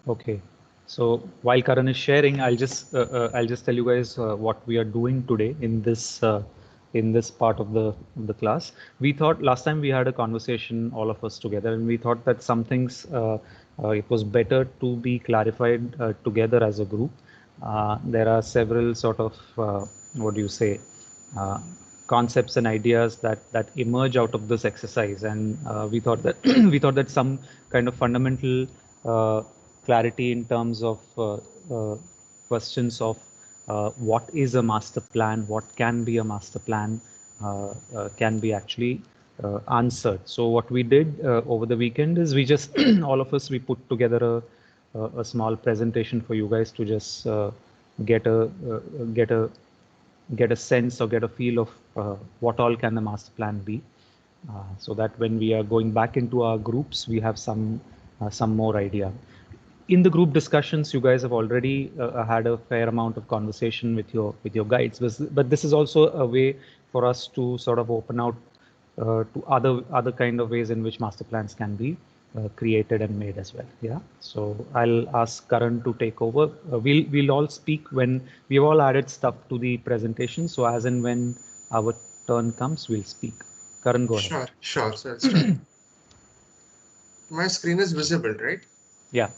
Okay. So while Karan is sharing, I'll just tell you guys what we are doing today in this part of the class. We thought last time we had a conversation, all of us together, and we thought that some things it was better to be clarified together as a group. There are several sort of what do you say? Uh, Concepts and ideas that emerge out of this exercise, and we thought that we thought that some kind of fundamental uh, clarity in terms of questions of what is a master plan, what can be a master plan, can be actually answered. So what we did over the weekend is we just all of us we put together a small presentation for you guys to just get a get a get a sense or get a feel of what all can the master plan be, so that when we are going back into our groups, we have some more idea. In the group discussions, you guys have already had a fair amount of conversation with your guides, but this is also a way for us to sort of open out to other kind of ways in which master plans can be created and made as well. Yeah. So I'll ask Karan to take over. We'll all speak when we've all added stuff to the presentation. So as and when our turn comes, we'll speak. Karan, go ahead. Sure, sure. So I'll start. My screen is visible, right? Yeah.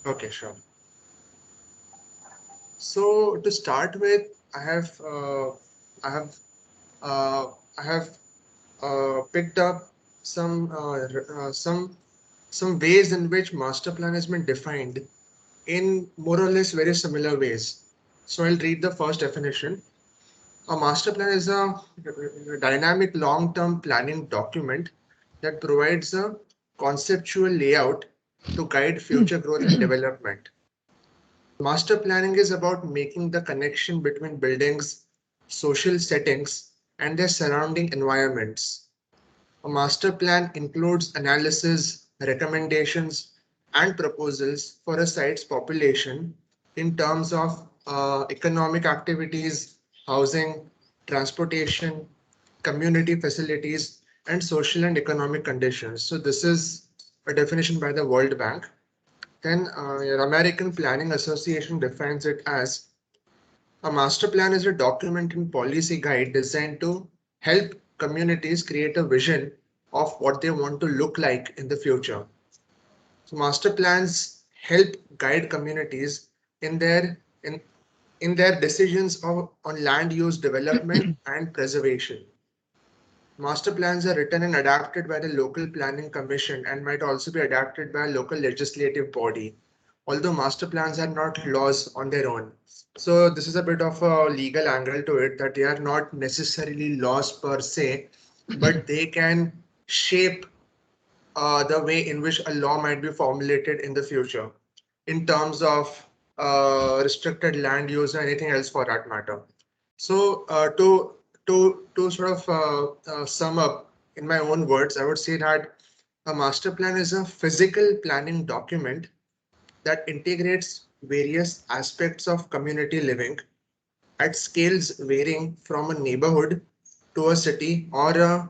Okay, sure. So to start with, I have I have uh, I have picked up some some ways in which master plan has been defined in more or less very similar ways. So I'll read the first definition. A master plan is a dynamic long-term planning document that provides a conceptual layout to guide future growth and development. Master planning is about making the connection between buildings, social settings, and their surrounding environments. A master plan includes analysis, recommendations, and proposals for a site's population in terms of economic activities, housing, transportation, community facilities, and social and economic conditions. So, this is a definition by the World Bank. Then, your American Planning Association defines it as a master plan is a document and policy guide designed to help communities create a vision of what they want to look like in the future. So master plans help guide communities in in their decisions on land use development and preservation. Master plans are written and adapted by the local planning commission and might also be adapted by a local legislative body, although master plans are not laws on their own. So this is a bit of a legal angle to it, that they are not necessarily laws per se, but they can shape the way in which a law might be formulated in the future in terms of restricted land use or anything else for that matter. So to sort of sum up in my own words, I would say that a master plan is a physical planning document that integrates various aspects of community living at scales varying from a neighborhood to a city or a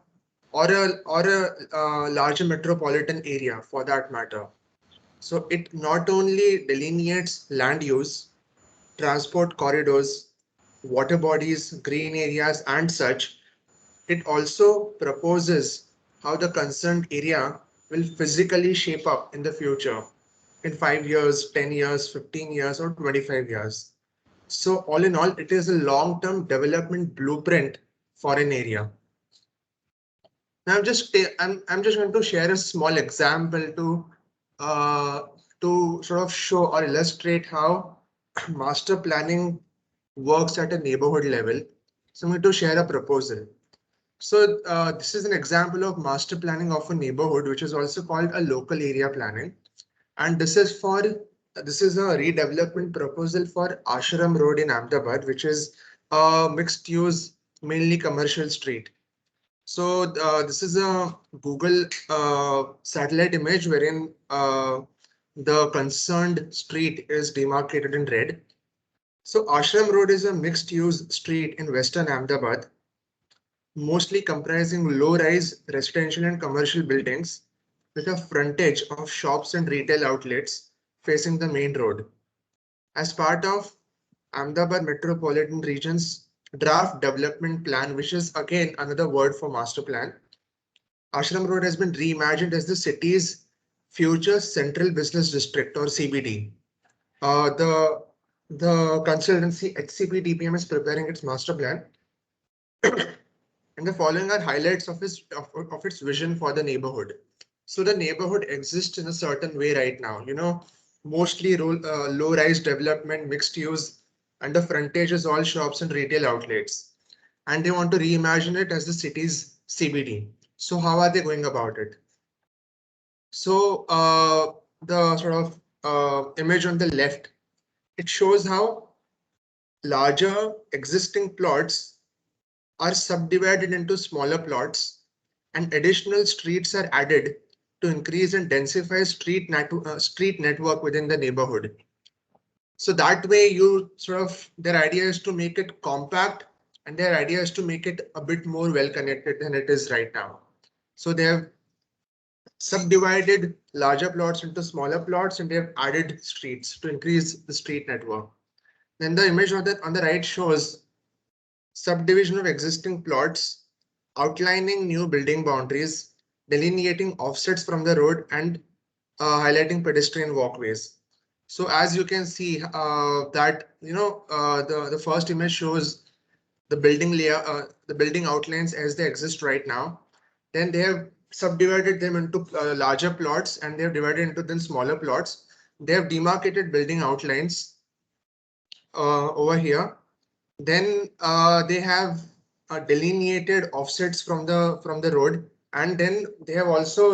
larger metropolitan area for that matter. So it not only delineates land use, transport corridors, water bodies, green areas, and such, it also proposes how the concerned area will physically shape up in the future in 5 years, 10 years, 15 years, or 25 years. So, all in all, it is a long term development blueprint for an area. Now, I'm just going to share a small example uh, to sort of show or illustrate how master planning works at a neighborhood level. So I'm going to share a proposal. So this is an example of master planning of a neighborhood, which is also called a local area planning. And this is a redevelopment proposal for Ashram Road in Ahmedabad, which is a mixed use, mainly commercial street. So this is a Google satellite image wherein the concerned street is demarcated in red. So Ashram Road is a mixed use street in Western Ahmedabad, mostly comprising low rise residential and commercial buildings with a frontage of shops and retail outlets facing the main road. As part of Ahmedabad Metropolitan Region's draft development plan, which is again another word for master plan, Ashram Road has been reimagined as the city's future central business district or CBD. The consultancy HCP DPM is preparing its master plan, and the following are highlights of its vision for the neighborhood. So the neighborhood exists in a certain way right now. Mostly low-rise development, mixed use, and the frontage is all shops and retail outlets. And they want to reimagine it as the city's CBD. So how are they going about it? So the sort of image on the left, it shows how larger existing plots are subdivided into smaller plots and additional streets are added to increase and densify street network within the neighborhood. So that way their idea is to make it compact and their idea is to make it a bit more well connected than it is right now. So they have subdivided larger plots into smaller plots and they have added streets to increase the street network. Then the image on the right shows subdivision of existing plots, outlining new building boundaries, delineating offsets from the road, and highlighting pedestrian walkways. So as you can see, the first image shows the building layout, the building outlines as they exist right now. Then they have subdivided them into larger plots and they have divided into then smaller plots. They have demarcated building outlines over here. Then they have delineated offsets from the road, and then they have also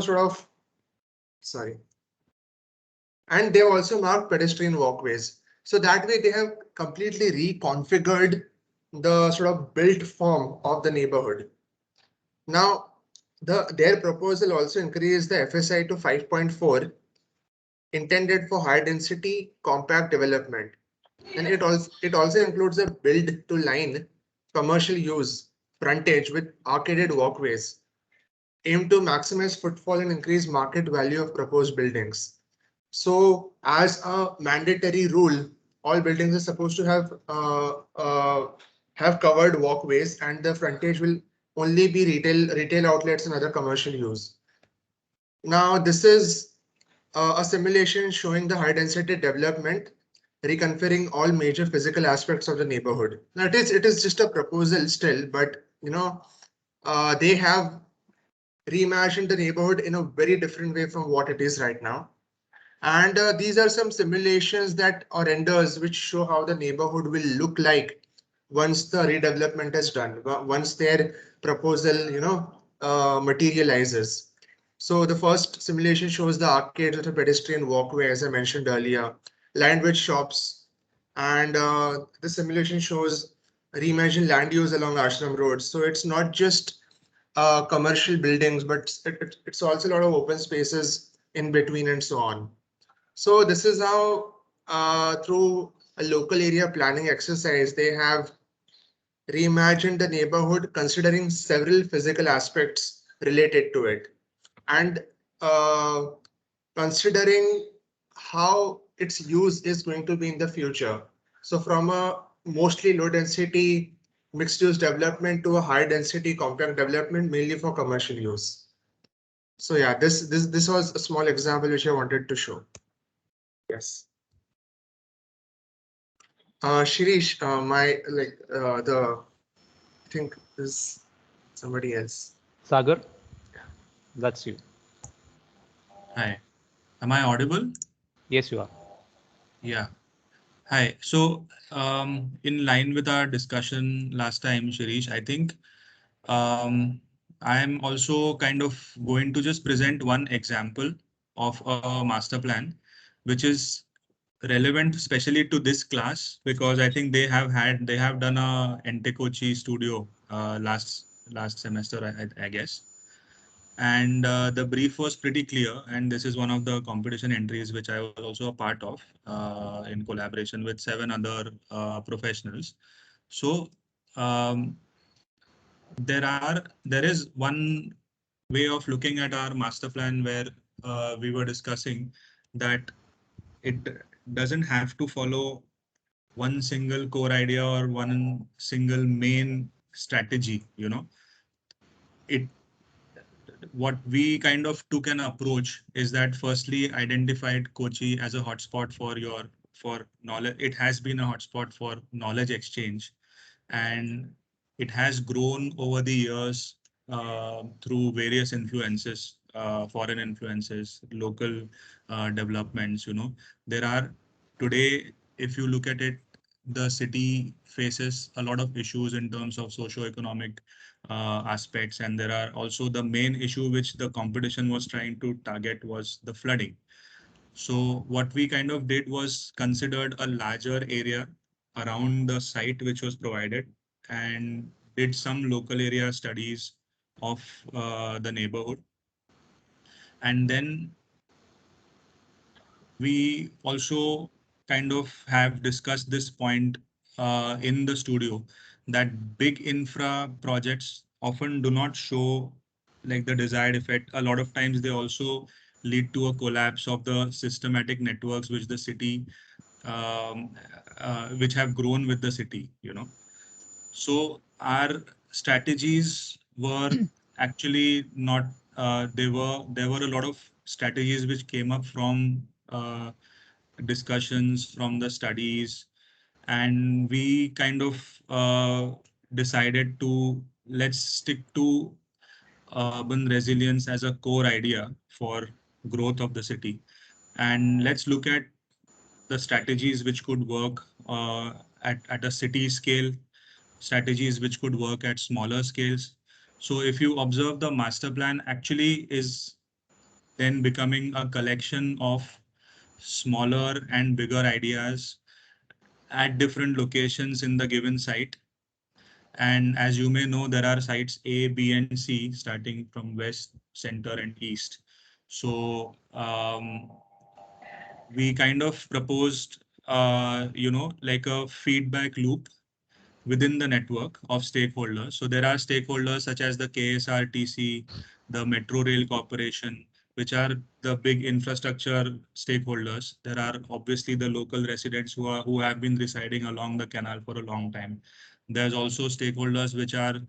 and they have also marked pedestrian walkways. So that way they have completely reconfigured the sort of built form of the neighborhood. Now, their proposal also increased the FSI to 5.4, intended for high density compact development. And it also includes a build to line commercial use frontage with arcaded walkways, aimed to maximize footfall and increase market value of proposed buildings. So as a mandatory rule, all buildings are supposed to have covered walkways, and the frontage will only be retail outlets and other commercial use. Now this is a simulation showing the high density development, reconfiguring all major physical aspects of the neighborhood. Now it is just a proposal still, but they have reimagined the neighborhood in a very different way from what it is right now. And these are some simulations that or renders which show how the neighborhood will look like once the redevelopment is done, once their proposal materializes. So the first simulation shows the arcades with a pedestrian walkway, as I mentioned earlier, lined with shops. And the simulation shows reimagined land use along Ashram Road. So it's not just commercial buildings, but it's also a lot of open spaces in between and so on. So this is how through a local area planning exercise, they have reimagined the neighborhood considering several physical aspects related to it, and considering how its use is going to be in the future. So from a mostly low density mixed use development to a high density compact development, mainly for commercial use. So yeah, this was a small example which I wanted to show. Yes. Shirish, I think is somebody else. Sagar, that's you. Hi, am I audible? Yes, you are. Yeah. Hi. So, in line with our discussion last time, Shirish, I think I'm also kind of going to just present one example of a master plan, which is relevant especially to this class because I think they have done a Entecochi studio last semester, I guess. And the brief was pretty clear, and this is one of the competition entries which I was also a part of in collaboration with 7 other professionals. So there is one way of looking at our master plan where we were discussing that it doesn't have to follow one single core idea or one single main strategy, you know. It What we kind of took an approach is that firstly identified Kochi as a hotspot for knowledge. It has been a hotspot for knowledge exchange, and it has grown over the years through various influences, foreign influences, local developments. You know, there are today, if you look at it, the city faces a lot of issues in terms of socio-economic aspects, and there are also the main issue which the competition was trying to target was the flooding. So what we kind of did was considered a larger area around the site which was provided and did some local area studies of the neighborhood. And then we also kind of have discussed this point in the studio, that big infra projects often do not show like the desired effect. A lot of times they also lead to a collapse of the systematic networks which the city um, which have grown with the city, you know. So our strategies were actually not, there were a lot of strategies which came up from discussions from the studies, and we kind of decided to let's stick to urban resilience as a core idea for growth of the city. And let's look at the strategies which could work at a city scale, strategies which could work at smaller scales. So if you observe, the master plan actually is then becoming a collection of smaller and bigger ideas at different locations in the given site. And as you may know, there are sites A, B, and C starting from west, center, and east. So we kind of proposed, like a feedback loop within the network of stakeholders. So there are stakeholders such as the KSRTC, the Metro Rail Corporation, which are the big infrastructure stakeholders. There are obviously the local residents who have been residing along the canal for a long time. There's also stakeholders which are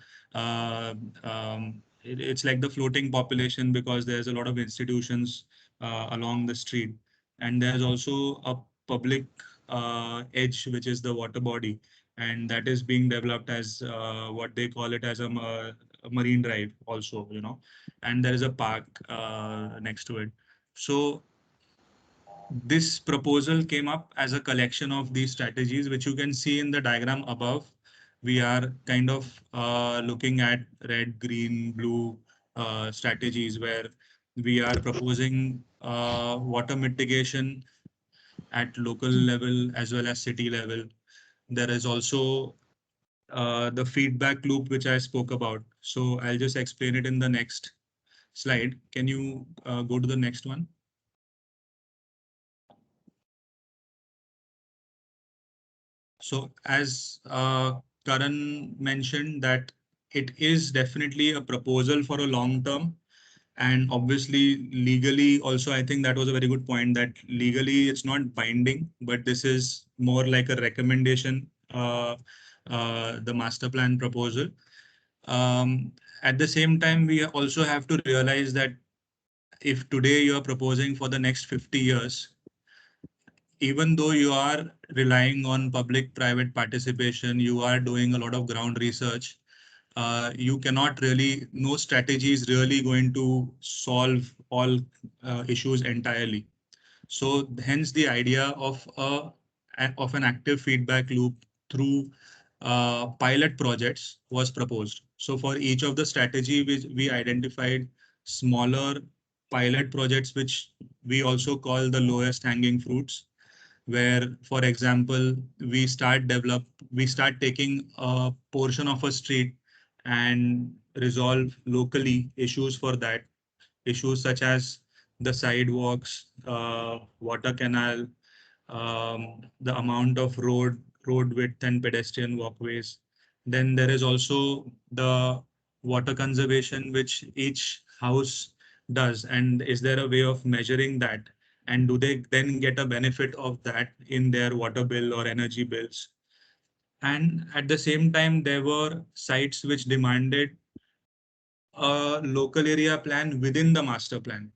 it's like the floating population because there's a lot of institutions along the street, and there's also a public edge, which is the water body, and that is being developed as what they call it as a marine drive also, you know, and there is a park next to it. So this proposal came up as a collection of these strategies, which you can see in the diagram above. We are kind of looking at red, green, blue strategies where we are proposing water mitigation at local level as well as city level. There is also the feedback loop, which I spoke about. So I'll just explain it in the next slide. Can you go to the next one? So as Karan mentioned, that it is definitely a proposal for a long term, and obviously legally also, I think that was a very good point, that legally it's not binding, but this is more like a recommendation, the master plan proposal. At the same time, we also have to realize that if today you are proposing for the next 50 years, even though you are relying on public-private participation, you are doing a lot of ground research, you cannot really, no strategy is really going to solve all issues entirely. So hence the idea of an active feedback loop through pilot projects was proposed. So for each of the strategy, we identified smaller pilot projects, which we also call the lowest hanging fruits, where, for example, we start taking a portion of a street and resolve locally issues for that, issues such as the sidewalks, water canal, the amount of road width and pedestrian walkways. Then there is also the water conservation, which each house does. And is there a way of measuring that? and do they then get a benefit of that in their water bill or energy bills? And at the same time, there were sites which demanded a local area plan within the master plan,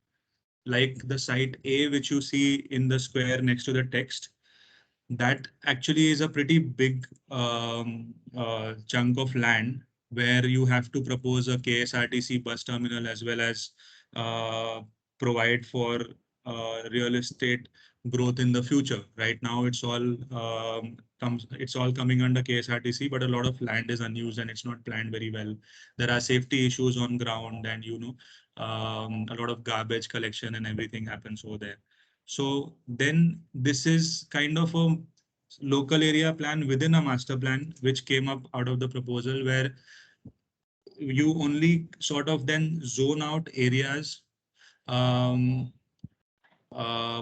like the site A, which you see in the square next to the text. That actually is a pretty big chunk of land where you have to propose a KSRTC bus terminal as well as uh, provide for real estate growth in the future. Right now, it's all coming under KSRTC, but a lot of land is unused and it's not planned very well. There are safety issues on ground, and a lot of garbage collection and everything happens over there. So then this is kind of a local area plan within a master plan, which came up out of the proposal, where you only sort of then zone out areas, um,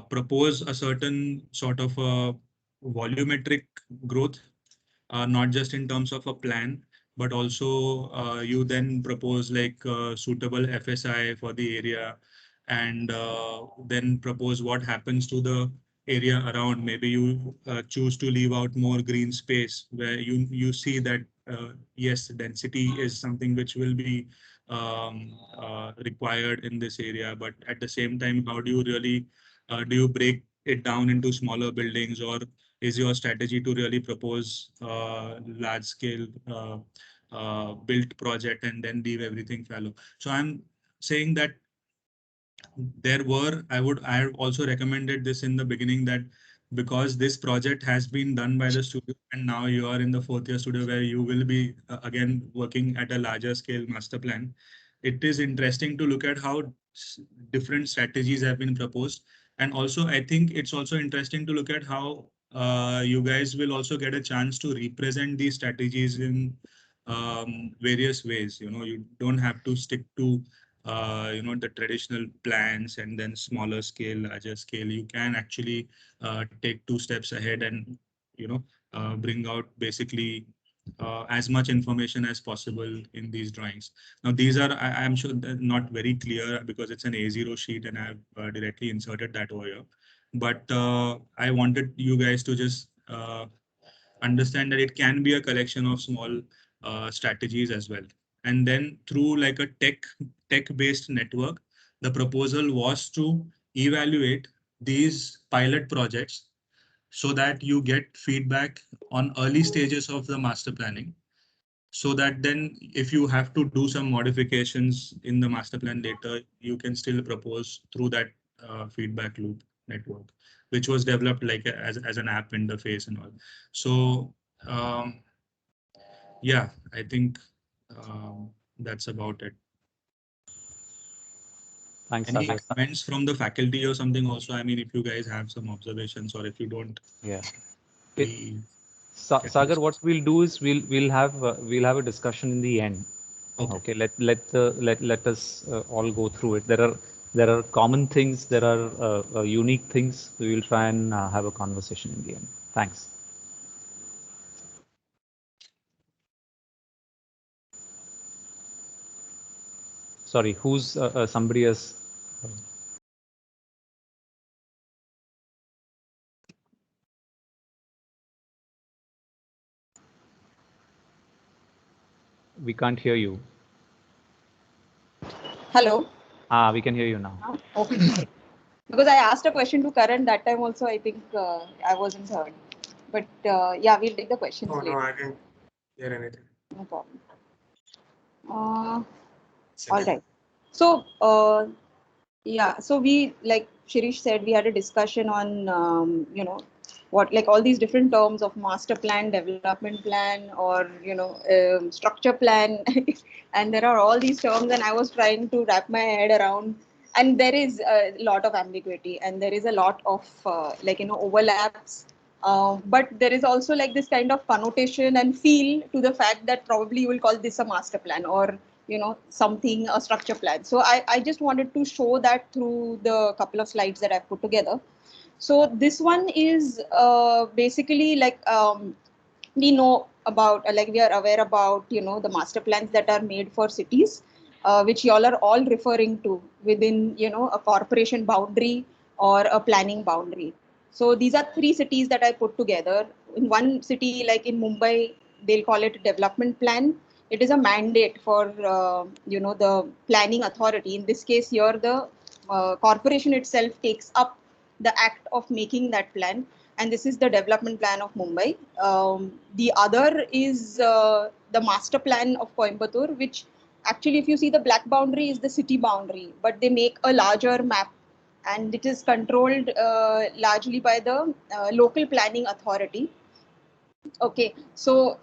propose a certain sort of a volumetric growth, not just in terms of a plan, but also you then propose like suitable FSI for the area, and then propose what happens to the area around. Maybe you choose to leave out more green space where you see that yes, density is something which will be required in this area, but at the same time, how do you really do you break it down into smaller buildings, or is your strategy to really propose large scale built project and then leave everything fallow? So I'm saying that I have also recommended this in the beginning, that because this project has been done by the studio and now you are in the fourth year studio where you will be again working at a larger scale master plan, it is interesting to look at how different strategies have been proposed. And also, I think it's also interesting to look at how you guys will also get a chance to represent these strategies in various ways. You don't have to stick to the traditional plans and then smaller scale, larger scale. You can actually take two steps ahead and bring out basically as much information as possible in these drawings. Now, these are, I'm sure, not very clear because it's an A0 sheet and I've directly inserted that over here. But I wanted you guys to just understand that it can be a collection of small strategies as well. And then through like a tech-based network, the proposal was to evaluate these pilot projects so that you get feedback on early stages of the master planning, so that then if you have to do some modifications in the master plan later, you can still propose through that feedback loop network, which was developed like as an app interface and all. So yeah, I think that's about it. Thanks, Any Sagar. comments from the faculty or something also? I mean, if you guys have some observations, or if you don't, Yeah. Sagar, what we'll do is we'll have a discussion in the end. Okay. Let us all go through it. There are common things. There are unique things. We will try and have a conversation in the end. Thanks. Sorry, who's somebody else? We can't hear you. Hello. We can hear you now. Okay. Because I asked a question to Karan that time also, I think I wasn't heard. But yeah, we'll take the questions later. No, I didn't hear anything. No problem. All right. So yeah, so we, like Shirish said, we had a discussion on what, like all these different terms of master plan, development plan, or structure plan, and there are all these terms, and I was trying to wrap my head around, and there is a lot of ambiguity, and there is a lot of overlaps, but there is also like this kind of connotation and feel to the fact that probably you will call this a master plan, or something, a structure plan. So I just wanted to show that through the couple of slides that I've put together. So this one is basically like we know about, like we are aware about, the master plans that are made for cities, which y'all are all referring to within, a corporation boundary, or a planning boundary. So these are three cities that I put together. In one city, like in Mumbai, they'll call it a development plan. It is a mandate for the planning authority. In this case, here the corporation itself takes up the act of making that plan, and this is the development plan of Mumbai. The other is the master plan of Coimbatore, which actually, if you see, the black boundary is the city boundary, but they make a larger map, and it is controlled largely by the local planning authority. Okay, so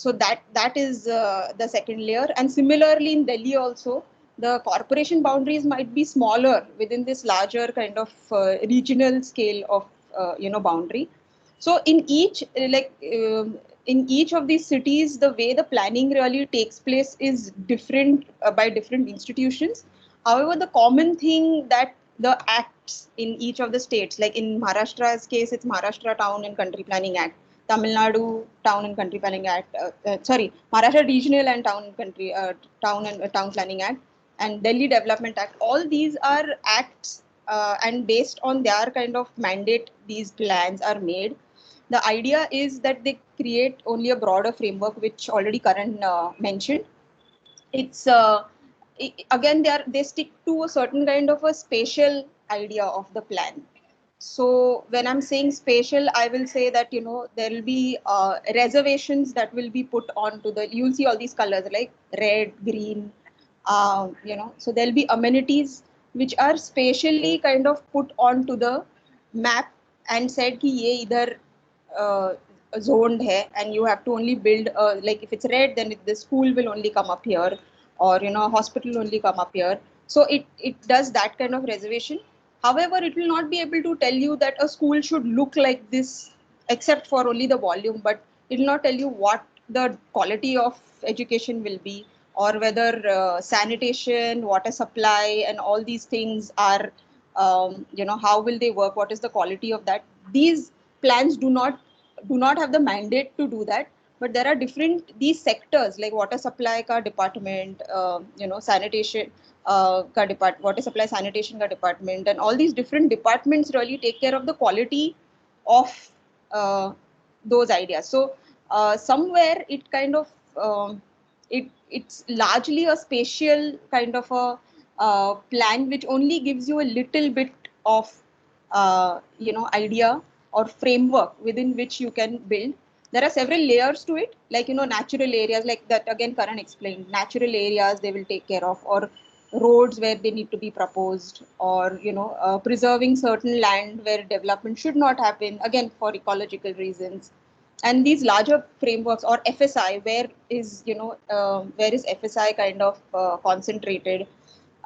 that is the second layer. And similarly in Delhi also, the corporation boundaries might be smaller within this larger kind of regional scale of boundary. So in each in each of these cities, the way the planning really takes place is different by different institutions. However, the common thing that the acts in each of the states, like in Maharashtra's case, it's Maharashtra Town and Country Planning Act, Tamil Nadu Town and Country Planning Act, Maharashtra Regional and Town Planning Act, and Delhi Development Act. All these are acts, and based on their kind of mandate, these plans are made. The idea is that they create only a broader framework, which already Karan mentioned. It's again they stick to a certain kind of a spatial idea of the plan. So when I'm saying spatial, I will say that there will be reservations that will be put onto the. You'll see all these colors like red, green, So there'll be amenities which are spatially kind of put onto the map and said कि ये इधर zoned hai, and you have to only build like if it's red, then the school will only come up here, or hospital only come up here. So it does that kind of reservation. However, it will not be able to tell you that a school should look like this, except for only the volume, but it will not tell you what the quality of education will be, or whether sanitation, water supply, and all these things are, how will they work? What is the quality of that? These plans do not have the mandate to do that, but there are these sectors like water supply ka department, sanitation ka department, water supply sanitation ka department, and all these different departments really take care of the quality of those ideas. So somewhere it kind of it's largely a spatial kind of a plan, which only gives you a little bit of idea or framework within which you can build. There are several layers to it, like natural areas, like that again Karan explained. Natural areas they will take care of, or roads where they need to be proposed, or preserving certain land where development should not happen, again for ecological reasons. And these larger frameworks, or FSI, where is FSI kind of concentrated,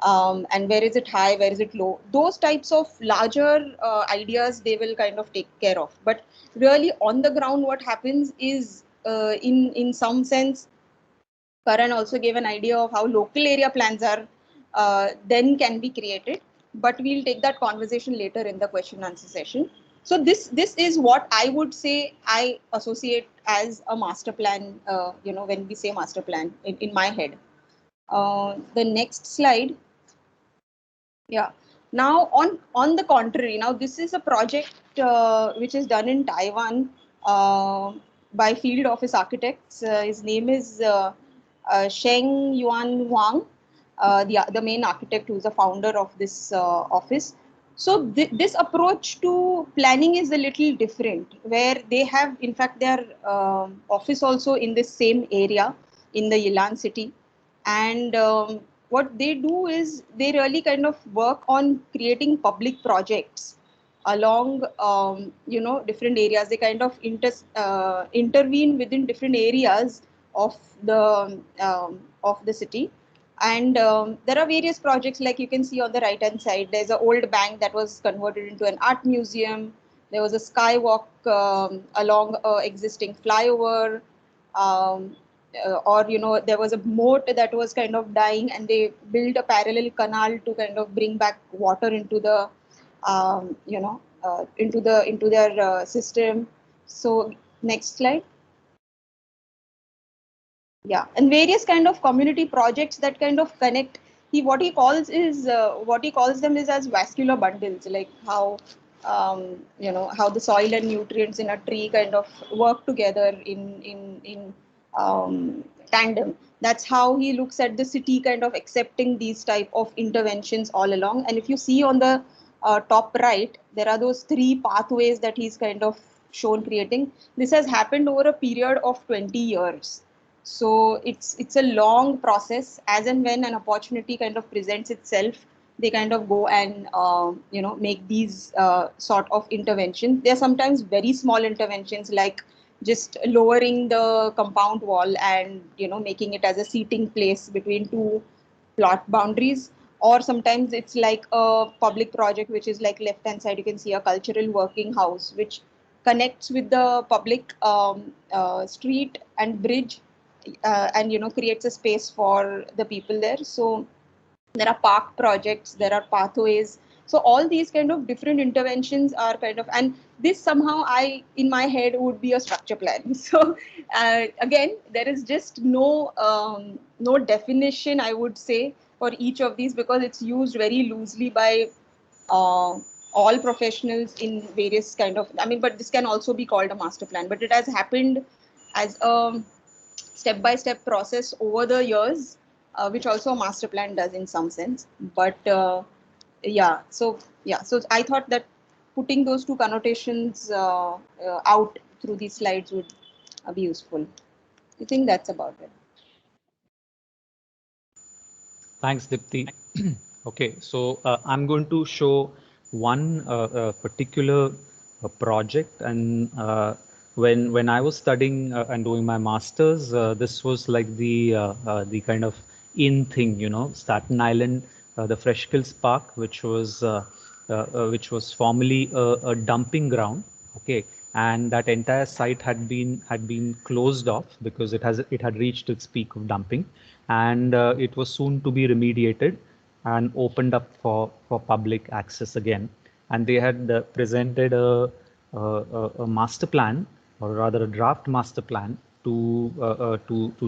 and where is it high, where is it low? Those types of larger ideas they will kind of take care of. But really on the ground, what happens is, in some sense, Karan also gave an idea of how local area plans are then can be created. But we'll take that conversation later in the question and answer session. So this is what I would say I associate as a master plan, when we say master plan in my head. The next slide. Yeah. Now, on the contrary, now this is a project which is done in Taiwan by Field Office Architects. His name is Sheng Yuan Huang, the main architect who's the founder of this office. So this approach to planning is a little different, where they have, in fact, their office also in this same area in the Yilan city. And what they do is they really kind of work on creating public projects along different areas. They kind of intervene within different areas of the city. And there are various projects, like you can see on the right hand side. There's an old bank that was converted into an art museum. There was a skywalk along existing flyover. Or there was a moat that was kind of dying, and they built a parallel canal to kind of bring back water into the into their system. So next slide. Yeah, and various kind of community projects that kind of connect what he calls them is as vascular bundles, like how how the soil and nutrients in a tree kind of work together in tandem. That's how he looks at the city kind of accepting these type of interventions all along. And if you see on the top right, there are those 3 pathways that he's kind of shown creating. This has happened over a period of 20 years. So it's a long process. As and when an opportunity kind of presents itself, they kind of go and make these sort of interventions. They're sometimes very small interventions, like just lowering the compound wall and making it as a seating place between 2 plot boundaries. Or sometimes it's like a public project, which is like left hand side, you can see a cultural working house which connects with the public street and bridge, and creates a space for the people there. So there are park projects, there are pathways. So all these kind of different interventions are kind of, and this somehow in my head would be a structure plan. So again, there is just no definition, I would say, for each of these, because it's used very loosely by all professionals in various kind of, but this can also be called a master plan, but it has happened as a step-by-step process over the years, which also a master plan does in some sense. But so I thought that putting those 2 connotations out through these slides would be useful. I think that's about it. Thanks, Dipti. Okay, so I'm going to show one particular project, and when I was studying and doing my masters, this was like the kind of in thing, Staten Island, the Freshkills Park, which was formerly a dumping ground. Okay, and that entire site had been closed off because it had reached its peak of dumping, and it was soon to be remediated and opened up for public access again. And they had presented a master plan, or rather a draft master plan, to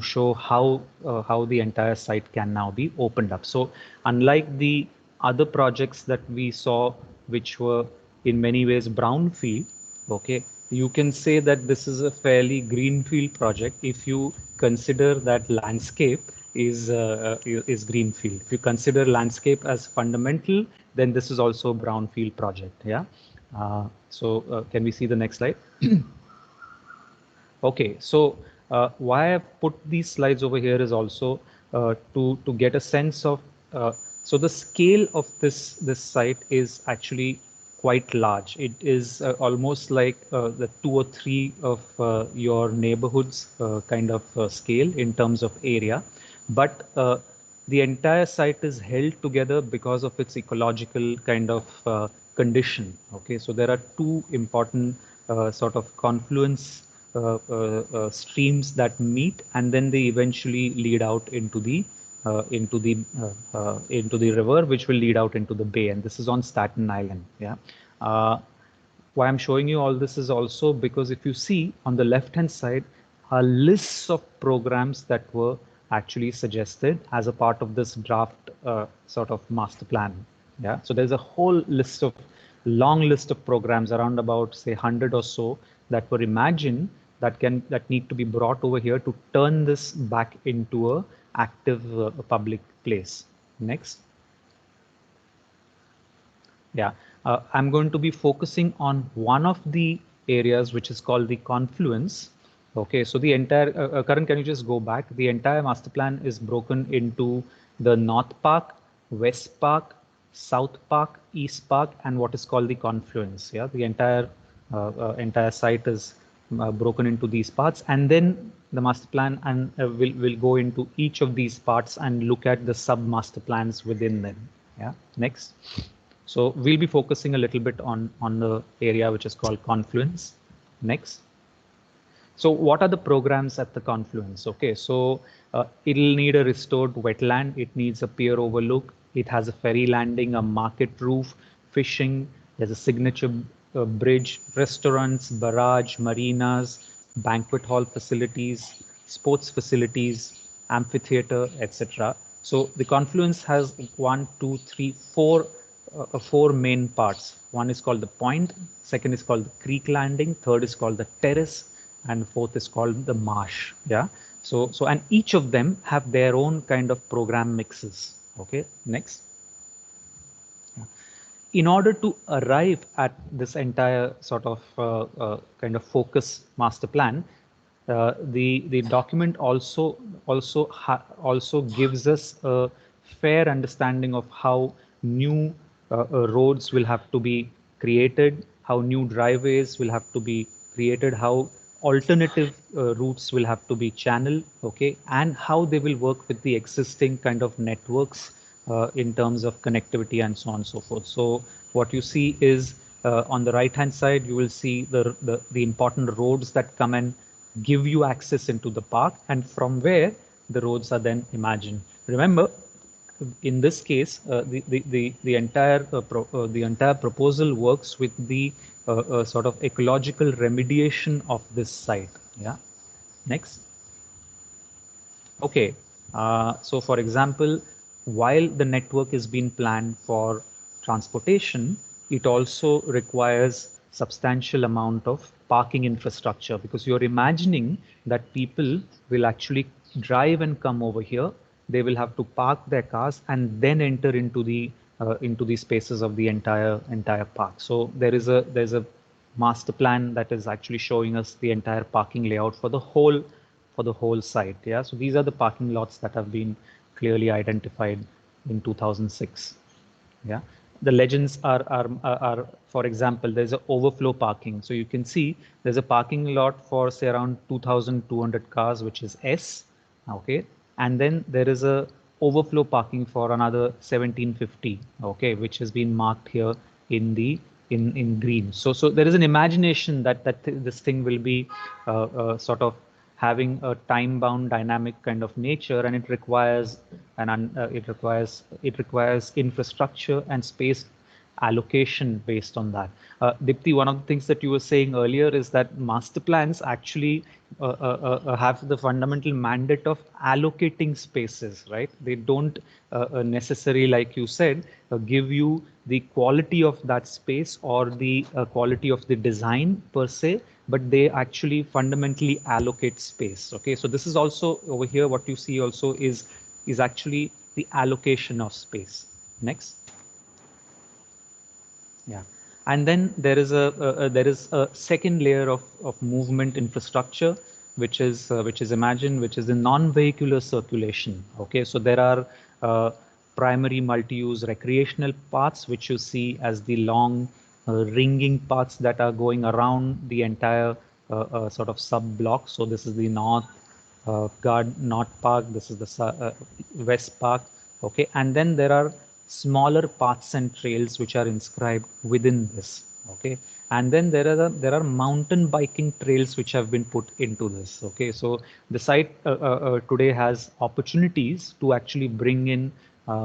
show how the entire site can now be opened up. So unlike the other projects that we saw, which were in many ways brownfield, okay, you can say that this is a fairly greenfield project if you consider that landscape is greenfield. If you consider landscape as fundamental, then this is also a brownfield project. Yeah. So can we see the next slide? Okay, so why I put these slides over here is also to get a sense of so the scale of this site is actually quite large. It is almost like the 2 or 3 of your neighborhoods kind of scale in terms of area, but the entire site is held together because of its ecological kind of condition. Okay, so there are 2 important sort of confluence streams that meet, and then they eventually lead out into the river, which will lead out into the bay. And this is on Staten Island. Yeah. Why I'm showing you all this is also because if you see on the left hand side are lists of programs that were actually suggested as a part of this draft sort of master plan. Yeah. So there's a whole long list of programs, around about say 100 or so, that were imagined that need to be brought over here to turn this back into a active public place. Next. Yeah, I'm going to be focusing on one of the areas, which is called the confluence. Okay, so the entire Karan, can you just go back? The entire master plan is broken into the North Park, West Park, South Park, East Park, and what is called the confluence. Yeah, the entire site is broken into these parts, and then the master plan and will go into each of these parts and look at the sub master plans within them. Yeah, next. So we'll be focusing a little bit on the area which is called confluence. Next. So what are the programs at the confluence? Okay, so it'll need a restored wetland. It needs a pier overlook. It has a ferry landing, a market roof, fishing. There's a signature bridge, restaurants, barrage, marinas, banquet hall facilities, sports facilities, amphitheater, etc. So the confluence has 1, 2, 3, 4 main parts. One is called the point, second is called the creek landing, third is called the terrace, and fourth is called the marsh. Yeah. So and each of them have their own kind of program mixes. Okay. Next. In order to arrive at this entire sort of kind of focus master plan, the document also gives us a fair understanding of how new roads will have to be created, how new driveways will have to be created, how alternative routes will have to be channeled, okay, and how they will work with the existing kind of networks in terms of connectivity and so on and so forth. So what you see is on the right hand side, you will see the important roads that come and give you access into the park, and from where the roads are then imagined. Remember, in this case, the entire proposal works with the sort of ecological remediation of this site. Yeah. Next. Okay. So, for example, while the network is being planned for transportation, it also requires substantial amount of parking infrastructure, because you're imagining that people will actually drive and come over here. They will have to park their cars and then enter into the spaces of the entire park. So there's a master plan that is actually showing us the entire parking layout for the whole site. Yeah, so these are the parking lots that have been clearly identified in 2006. Yeah, the legends are for example, there's an overflow parking. So you can see there's a parking lot for say around 2,200 cars, which is S. Okay, and then there is a overflow parking for another 1,750. Okay, which has been marked here in the in green. So there is an imagination that this thing will be sort of having a time-bound dynamic kind of nature, and it requires infrastructure and space allocation based on that. Dipti, one of the things that you were saying earlier is that master plans actually have the fundamental mandate of allocating spaces, right? They don't necessarily, like you said, give you the quality of that space or the quality of the design per se, but they actually fundamentally allocate space. Okay, so this is also over here, what you see also is actually the allocation of space. Next. Yeah, and then there is a second layer of movement infrastructure, which is imagined, which is the non-vehicular circulation. Okay, so there are primary multi-use recreational paths, which you see as the long ringing paths that are going around the entire sort of sub-block. So this is the North Park. This is the West Park. Okay, and then there are smaller paths and trails which are inscribed within this. Okay, and then there are mountain biking trails which have been put into this. Okay, so the site today has opportunities to actually bring in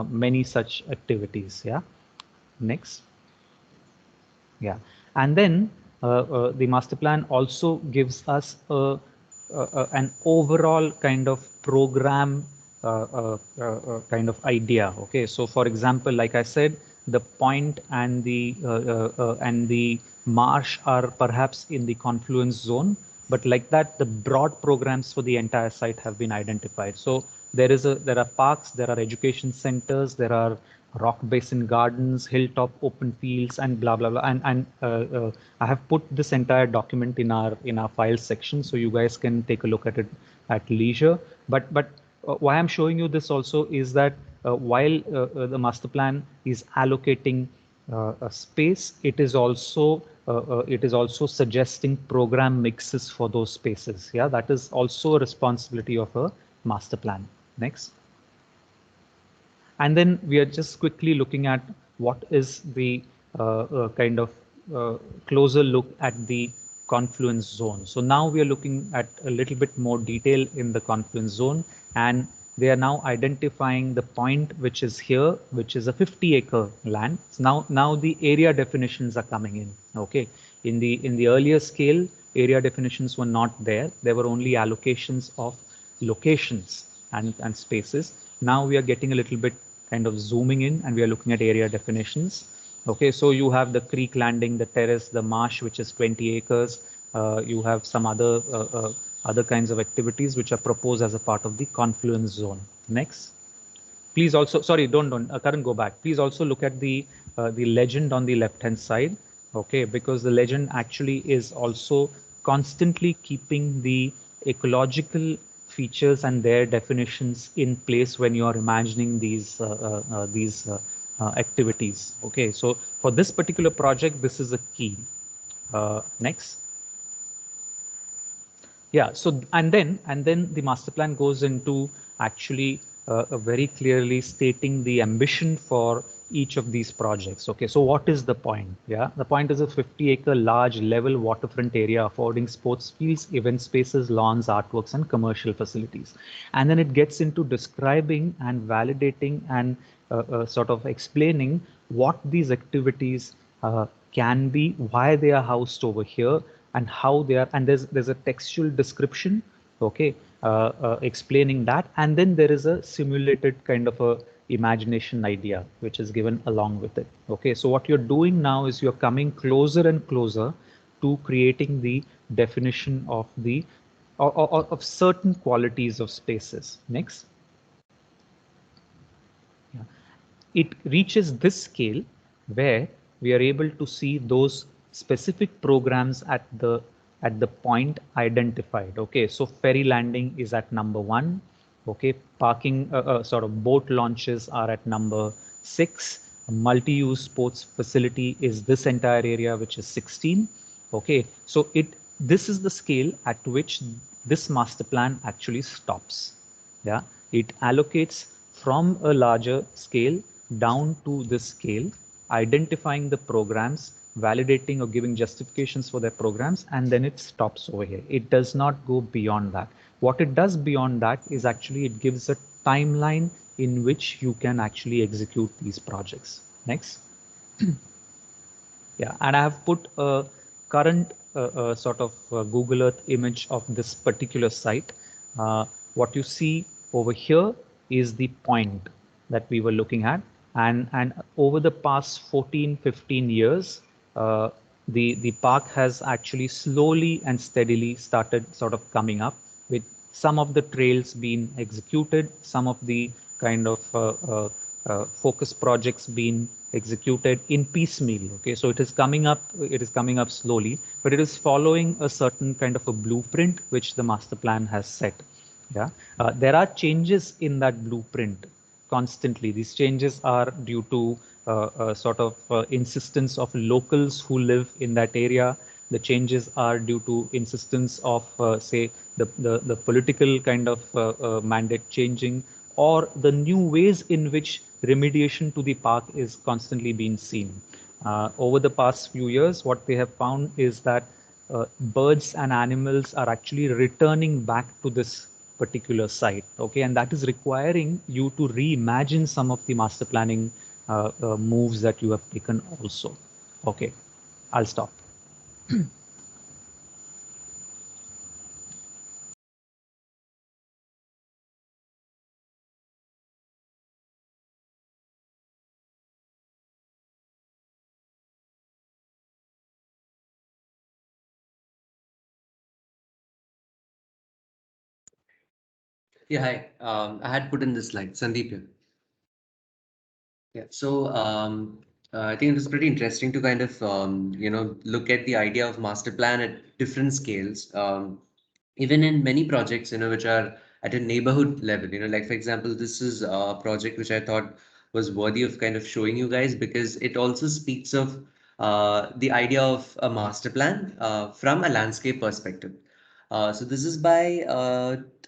many such activities. Yeah. Next. Yeah, and then the master plan also gives us an overall kind of program kind of idea. Okay, so for example, like I said, the point and the marsh are perhaps in the confluence zone, but like that, the broad programs for the entire site have been identified. So there are parks, there are education centers, there are rock basin gardens, hilltop open fields, and blah blah blah. And I have put this entire document in our files section, so you guys can take a look at it at leisure. But why I'm showing you this also is that while the master plan is allocating a space, it is also suggesting program mixes for those spaces. Yeah, that is also a responsibility of a master plan. Next. And then we are just quickly looking at what is the kind of closer look at the confluence zone. So now we are looking at a little bit more detail in the confluence zone, and they are now identifying the point which is here, which is a 50-acre land. So now the area definitions are coming in. Okay, in the earlier scale, area definitions were not there. There were only allocations of locations and spaces. Now we are getting a little bit kind of zooming in, and we are looking at area definitions. Okay, so you have the creek landing, the terrace, the marsh, which is 20 acres. You have some other kinds of activities which are proposed as a part of the confluence zone. Next. Please also, sorry, don't, Karan, go back. Please also look at the legend on the left-hand side, okay, because the legend actually is also constantly keeping the ecological features and their definitions in place when you are imagining these activities. Okay, so for this particular project, this is a key. Next. Yeah, so and then the master plan goes into actually very clearly stating the ambition for each of these projects. Okay, so what is the point? Yeah, the point is a 50-acre large level waterfront area affording sports fields, event spaces, lawns, artworks, and commercial facilities. And then it gets into describing and validating and sort of explaining what these activities can be, why they are housed over here, and how they are, and there's a textual description, okay, explaining that, and then there is a simulated kind of a imagination idea which is given along with it. Okay, so what you're doing now is you're coming closer and closer to creating the definition of the of certain qualities of spaces. Next. Yeah. It reaches this scale where we are able to see those specific programs at the point identified. Okay, so ferry landing is at number 1. Okay, parking sort of boat launches are at number 6. A multi-use sports facility is this entire area, which is 16. Okay, so this is the scale at which this master plan actually stops. Yeah, it allocates from a larger scale down to this scale, identifying the programs, validating or giving justifications for their programs, and then it stops over here. It does not go beyond that. What it does beyond that is actually it gives a timeline in which you can actually execute these projects. Next. Yeah, and I have put a current sort of Google Earth image of this particular site. What you see over here is the point that we were looking at, and over the past 14-15 years, the park has actually slowly and steadily started sort of coming up, with some of the trails being executed, some of the kind of focus projects being executed in piecemeal. Okay, so it is coming up slowly, but it is following a certain kind of a blueprint which the master plan has set. Yeah, there are changes in that blueprint constantly. These changes are due to sort of insistence of locals who live in that area. The changes are due to insistence of say the political kind of mandate changing, or the new ways in which remediation to the park is constantly being seen. Over the past few years, what they have found is that birds and animals are actually returning back to this particular site. Okay, and that is requiring you to reimagine some of the master planning moves that you have taken also. Okay, I'll stop. Yeah, hi. I had put in this slide, Sandeep here. Yeah, so I think it was pretty interesting to kind of look at the idea of master plan at different scales. Even in many projects, which are at a neighborhood level, like for example, this is a project which I thought was worthy of kind of showing you guys, because it also speaks of the idea of a master plan from a landscape perspective. So this is by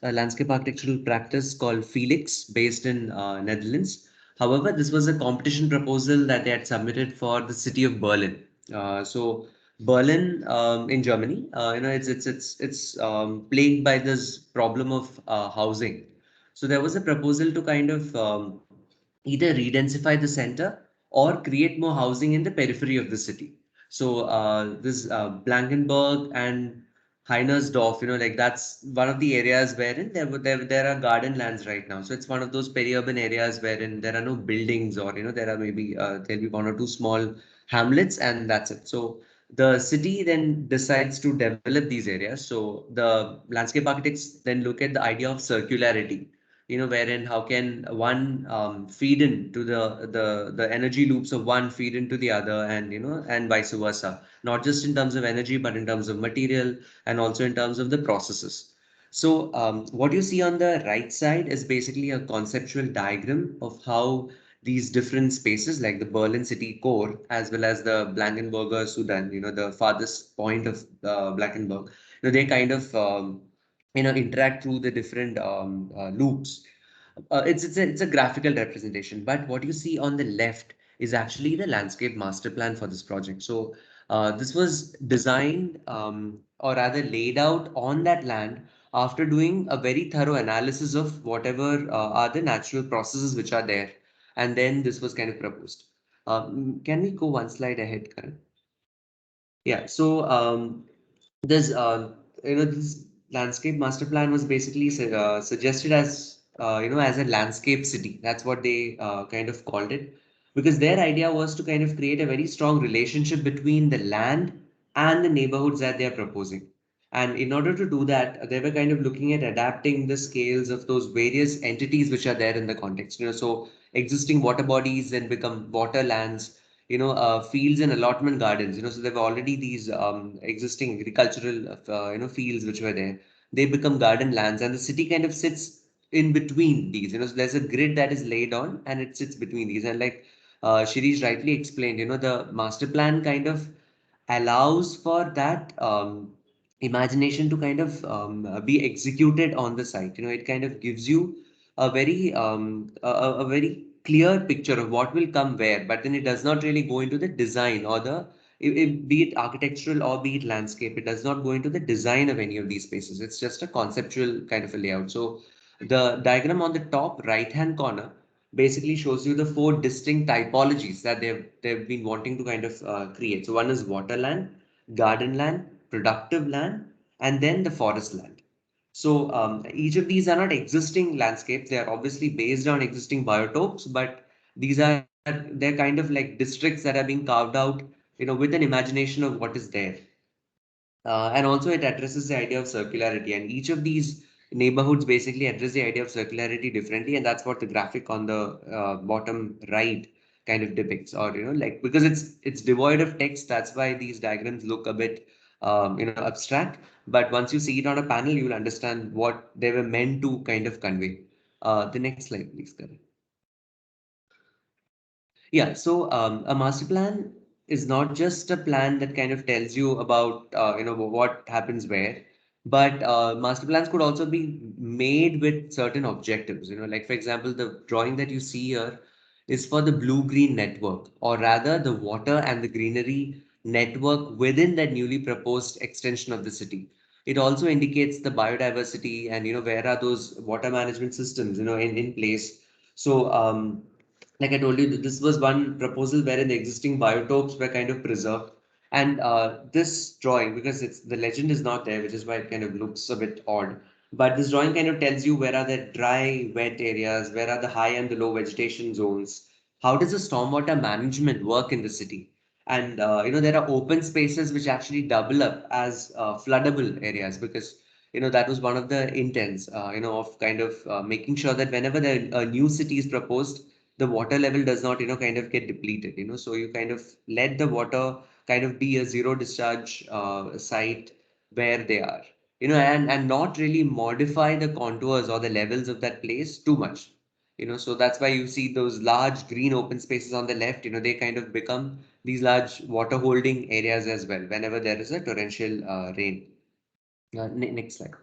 a landscape architectural practice called Felix, based in Netherlands. However, this was a competition proposal that they had submitted for the city of Berlin. So Berlin, in Germany, it's plagued by this problem of housing. So there was a proposal to kind of either redensify the center or create more housing in the periphery of the city. So this Blankenberg and Heinersdorf, like that's one of the areas wherein there are garden lands right now. So it's one of those peri-urban areas wherein there are no buildings, or there are maybe there'll be one or two small hamlets, and that's it. So the city then decides to develop these areas. So the landscape architects then look at the idea of circularity, wherein how can one feed into the energy loops of one feed into the other, and vice versa, not just in terms of energy, but in terms of material, and also in terms of the processes. So what you see on the right side is basically a conceptual diagram of how these different spaces, like the Berlin city core, as well as the Blankenburger Sudan, the farthest point of Blankenburg, they kind of interact through the different loops. It's a graphical representation, but what you see on the left is actually the landscape master plan for this project. So this was designed, or rather laid out on that land after doing a very thorough analysis of whatever are the natural processes which are there, and then this was kind of proposed. Can we go one slide ahead, Karan? Yeah. So there's this landscape master plan was basically suggested as as a landscape city. That's what they kind of called it, because their idea was to kind of create a very strong relationship between the land and the neighborhoods that they are proposing. And in order to do that, they were kind of looking at adapting the scales of those various entities which are there in the context. So existing water bodies then become water lands, fields and allotment gardens, so there were already these existing agricultural, fields which were there. They become garden lands, and the city kind of sits in between these, so there's a grid that is laid on, and it sits between these. And like Shirish rightly explained, the master plan kind of allows for that imagination to kind of be executed on the site. It kind of gives you a very clear picture of what will come where, but then it does not really go into the design or be it architectural or be it landscape. It does not go into the design of any of these spaces. It's just a conceptual kind of a layout. So the diagram on the top right hand corner basically shows you the four distinct typologies that they've been wanting to kind of create. So one is waterland, garden land, productive land, and then the forest land. So each of these are not existing landscapes. They are obviously based on existing biotopes, but they're kind of like districts that are being carved out, with an imagination of what is there. And also it addresses the idea of circularity, and each of these neighborhoods basically address the idea of circularity differently, and that's what the graphic on the bottom right kind of depicts. Or like, because it's devoid of text, that's why these diagrams look a bit abstract, but once you see it on a panel, you will understand what they were meant to kind of convey. The next slide, please, Karan. Yeah, so a master plan is not just a plan that kind of tells you about what happens where, but master plans could also be made with certain objectives. Like for example, the drawing that you see here is for the blue-green network, or rather the water and the greenery network within that newly proposed extension of the city. It also indicates the biodiversity and where are those water management systems in place. So like I told you, this was one proposal wherein the existing biotopes were kind of preserved. And this drawing, because the legend is not there, which is why it kind of looks a bit odd. But this drawing kind of tells you where are the dry, wet areas, where are the high and the low vegetation zones. How does the stormwater management work in the city? And there are open spaces which actually double up as floodable areas, because that was one of the intents of kind of making sure that whenever a new city is proposed, the water level does not kind of get depleted. So you kind of let the water kind of be a zero discharge site where they are, and not really modify the contours or the levels of that place too much. So that's why you see those large green open spaces on the left. They kind of become these large water holding areas as well whenever there is a torrential rain. Next slide.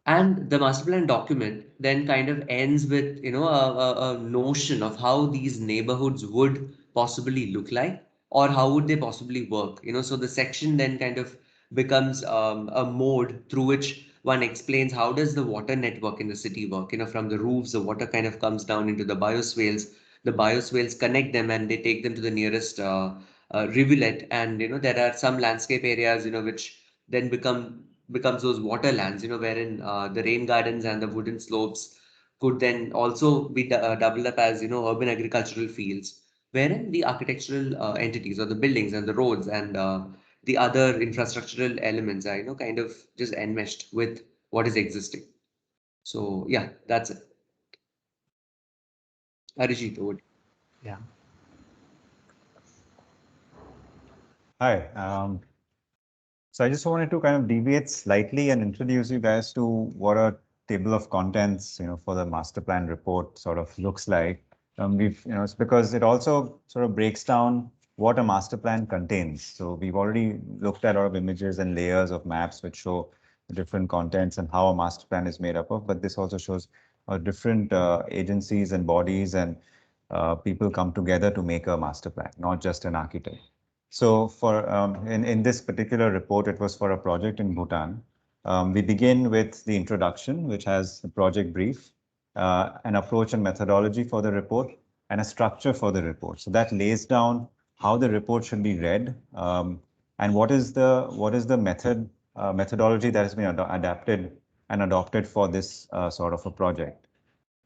And the master plan document then kind of ends with a notion of how these neighborhoods would possibly look like, or how would they possibly work. So the section then kind of becomes a mode through which one explains how does the water network in the city work. From the roofs, the water kind of comes down into the bioswales. The bioswales connect them and they take them to the nearest rivulet, and there are some landscape areas which then becomes those waterlands, wherein the rain gardens and the wooden slopes could then also be doubled up as urban agricultural fields, wherein the architectural entities or the buildings and the roads and the other infrastructural elements are kind of just enmeshed with what is existing. So yeah, that's it. Arijit, over to Yeah. Hi. So I just wanted to kind of deviate slightly and introduce you guys to what a table of contents, for the master plan report sort of looks like. It's because it also sort of breaks down what a master plan contains. So we've already looked at a lot of images and layers of maps which show the different contents and how a master plan is made up of. But this also shows different agencies and bodies and people come together to make a master plan, not just an architect. So for in this particular report, it was for a project in Bhutan. We begin with the introduction, which has a project brief, an approach and methodology for the report, and a structure for the report. So that lays down how the report should be read, and what is the methodology that has been adapted and adopted for this sort of a project.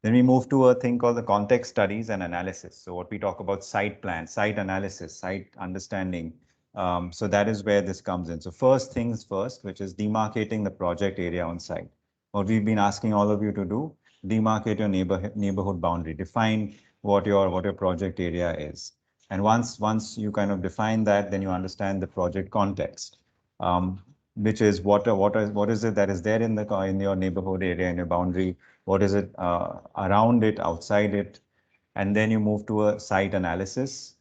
Then we move to a thing called the context studies and analysis. So what we talk about site plan, site analysis, site understanding. So that is where this comes in. So first things first, which is demarcating the project area on site. What we've been asking all of you to do, demarcate your neighborhood boundary, define what your project area is. And once you kind of define that, then you understand the project context, which is what is it that is there in your neighborhood area, in your boundary, what is it around it, outside it, and then you move to a site analysis,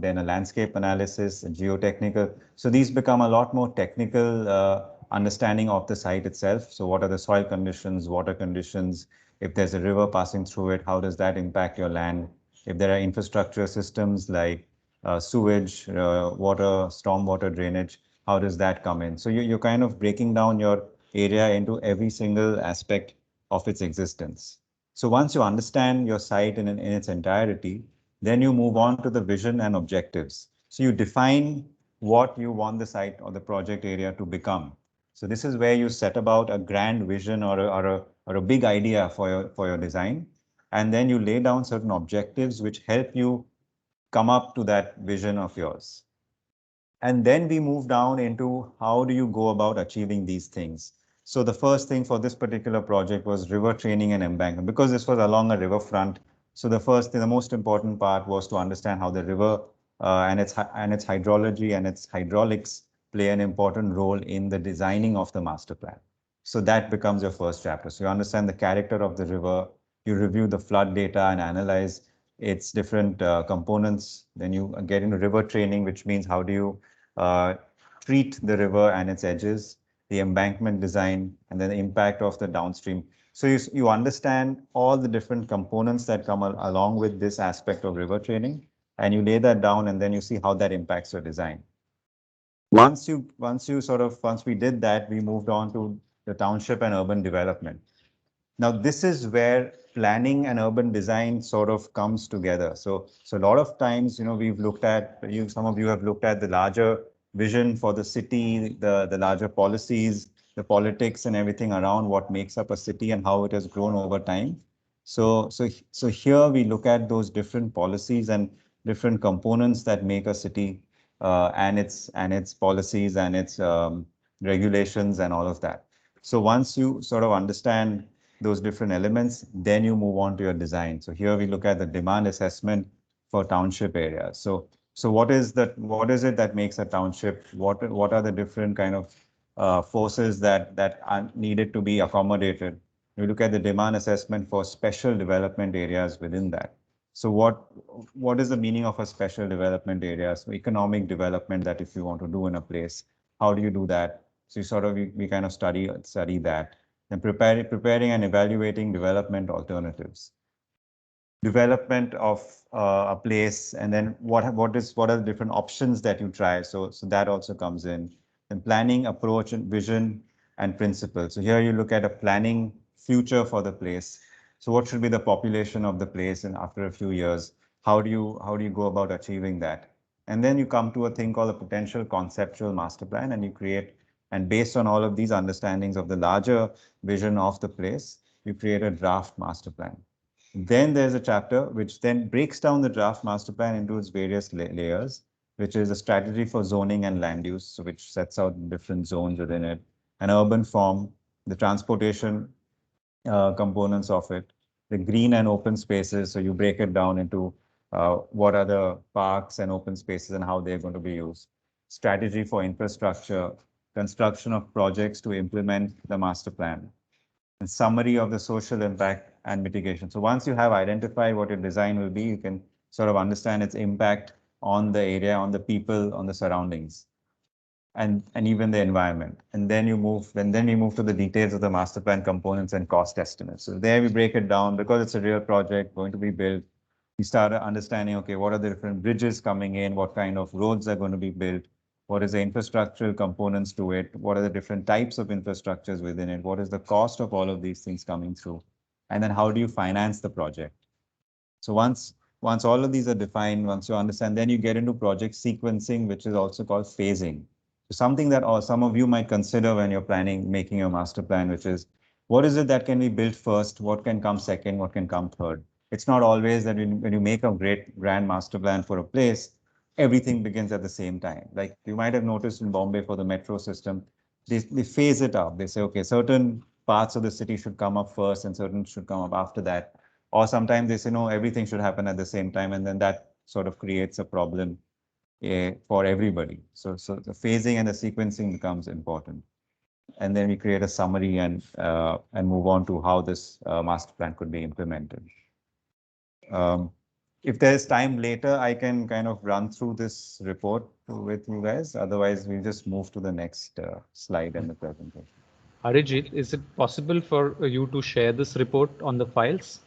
then a landscape analysis, a geotechnical. So these become a lot more technical understanding of the site itself. So what are the soil conditions, water conditions? If there's a river passing through it, how does that impact your land? If there are infrastructure systems like sewage, water, stormwater drainage, how does that come in? So you're kind of breaking down your area into every single aspect of its existence. So once you understand your site in its entirety, then you move on to the vision and objectives. So you define what you want the site or the project area to become. So this is where you set about a grand vision or a big idea for your design. And then you lay down certain objectives which help you come up to that vision of yours. And then we move down into how do you go about achieving these things. So the first thing for this particular project was river training and embankment, because this was along a river front. So the most important part was to understand how the river and its hydrology and its hydraulics play an important role in the designing of the master plan. So that becomes your first chapter. So you understand the character of the river, you review the flood data and analyze its different components. Then you get into river training, which means how do you treat the river and its edges, the embankment design, and then the impact of the downstream. So you understand all the different components that come along with this aspect of river training, and you lay that down, and then you see how that impacts your design. Once we did that, we moved on to the township and urban development. Now, this is where planning and urban design sort of comes together. So a lot of times, we've looked at, some of you have looked at the larger vision for the city, the larger policies, the politics and everything around what makes up a city and how it has grown over time. So here we look at those different policies and different components that make a city and its policies and its regulations and all of that. So once you sort of understand those different elements, then you move on to your design. So here we look at the demand assessment for township areas. So what is it that makes a township? What are the different kind of forces that are needed to be accommodated? We look at the demand assessment for special development areas within that. So what is the meaning of a special development area? So economic development, that if you want to do in a place, how do you do that? So we kind of study that. And preparing and evaluating development alternatives, development of a place, and then what are the different options that you try. So that also comes in. And planning, approach, and vision and principles. So here you look at a planning future for the place. So what should be the population of the place, and after a few years, how do you go about achieving that? And then you come to a thing called a potential conceptual master plan, and you create, and based on all of these understandings of the larger vision of the place, you create a draft master plan. Then there's a chapter which then breaks down the draft master plan into its various layers, which is a strategy for zoning and land use, which sets out different zones within it, an urban form, the transportation components of it, the green and open spaces. So you break it down into what are the parks and open spaces and how they're going to be used. Strategy for infrastructure, construction of projects to implement the master plan, and summary of the social impact and mitigation. So once you have identified what your design will be, you can sort of understand its impact on the area, on the people, on the surroundings, and even the environment. And then you move, then we move to the details of the master plan components and cost estimates. So there we break it down because it's a real project going to be built. We start understanding, okay, what are the different bridges coming in? What kind of roads are going to be built? What is the infrastructural components to it? What are the different types of infrastructures within it? What is the cost of all of these things coming through? And then how do you finance the project? So once all of these are defined, once you understand, then you get into project sequencing, which is also called phasing. So something that some of you might consider when you're planning, making your master plan, which is what is it that can be built first? What can come second? What can come third? It's not always that when you make a great grand master plan for a place, everything begins at the same time. Like you might have noticed in Bombay for the metro system, they phase it up. They say, okay, certain parts of the city should come up first and certain should come up after that. Or sometimes they say, no, everything should happen at the same time. And then that sort of creates a problem for everybody. So the phasing and the sequencing becomes important. And then we create a summary and move on to how this master plan could be implemented. If there's time later, I can kind of run through this report with you guys. Otherwise, we'll just move to the next slide in the presentation. Arijit, is it possible for you to share this report on the files?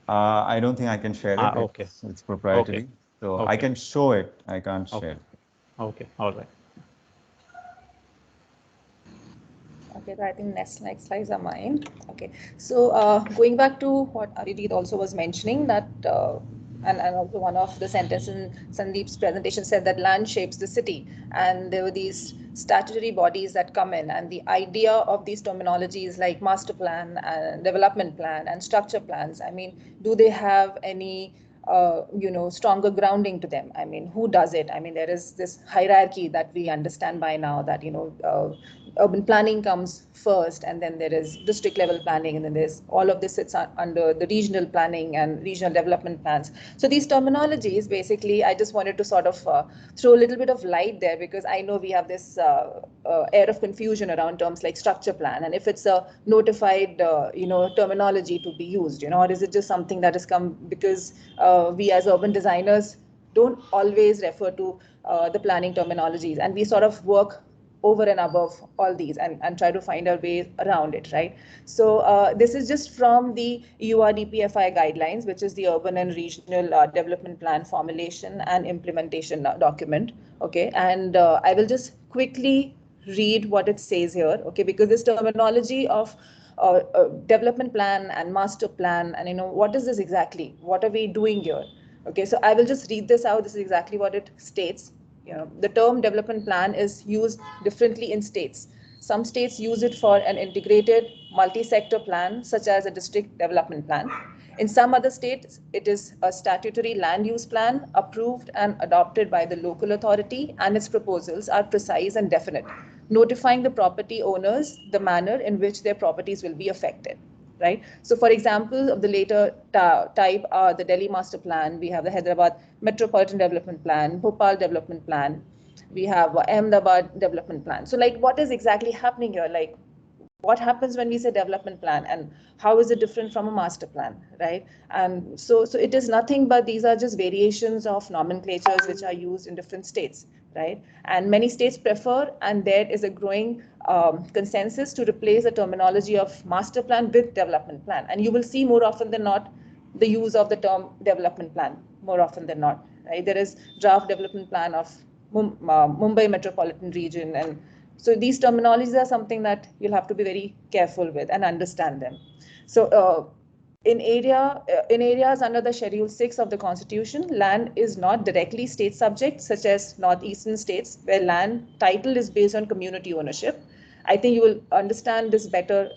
I don't think I can share it. Okay. It's proprietary. Okay. So Okay. I can show it. I can't share it. Okay. All right. Okay, so I think next slides are mine. Okay, so going back to what Arijit also was mentioning, that and also one of the sentences in Sandeep's presentation said that land shapes the city, and there were these statutory bodies that come in, and the idea of these terminologies like master plan and development plan and structure plans, I mean, do they have any stronger grounding to them? I mean, who does it? I mean, there is this hierarchy that we understand by now that, urban planning comes first, and then there is district level planning, and then there's all of this sits under the regional planning and regional development plans. So these terminologies, basically, I just wanted to sort of throw a little bit of light there, because I know we have this air of confusion around terms like structure plan, and if it's a notified, terminology to be used, or is it just something that has come because we as urban designers don't always refer to the planning terminologies, and we sort of work over and above all these and try to find our way around it, right? So this is just from the URDPFI guidelines, which is the Urban and Regional Development Plan Formulation and Implementation document, okay? And I will just quickly read what it says here, okay? Because this terminology of development plan and master plan, and what is this exactly? What are we doing here? Okay, so I will just read this out. This is exactly what it states. The term development plan is used differently in states. Some states use it for an integrated multi-sector plan, such as a district development plan. In some other states, it is a statutory land use plan approved and adopted by the local authority, and its proposals are precise and definite, notifying the property owners the manner in which their properties will be affected. Right. So, for example, of the later type are the Delhi Master Plan. We have the Hyderabad Metropolitan Development Plan, Bhopal Development Plan. We have Ahmedabad Development Plan. So, like, what is exactly happening here? Like, what happens when we say development plan, and how is it different from a master plan, right? And so it is nothing but these are just variations of nomenclatures which are used in different states, right? And many states prefer, and there is a growing consensus to replace the terminology of master plan with development plan. And you will see more often than not the use of the term development plan more often than not, right? There is draft development plan of Mumbai metropolitan region, and so these terminologies are something that you'll have to be very careful with and understand them. So in areas under the Schedule 6 of the Constitution, land is not directly state subject, such as northeastern states, where land title is based on community ownership. I think you will understand this better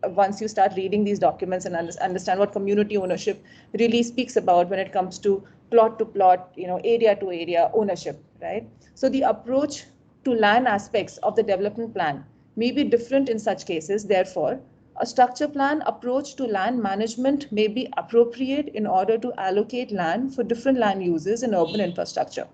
once you start reading these documents and understand what community ownership really speaks about when it comes to plot, area to area ownership, right? So the approach to land aspects of the development plan may be different in such cases. Therefore, a structure plan approach to land management may be appropriate in order to allocate land for different land uses in urban infrastructure.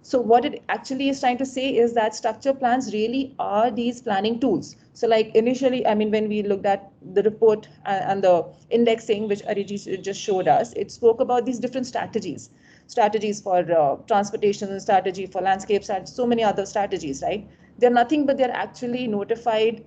So what it actually is trying to say is that structure plans really are these planning tools. So like initially, I mean, when we looked at the report and the indexing, which Arijit just showed us, it spoke about these different strategies for transportation, strategy for landscapes, and so many other strategies, right? They're nothing but they're actually notified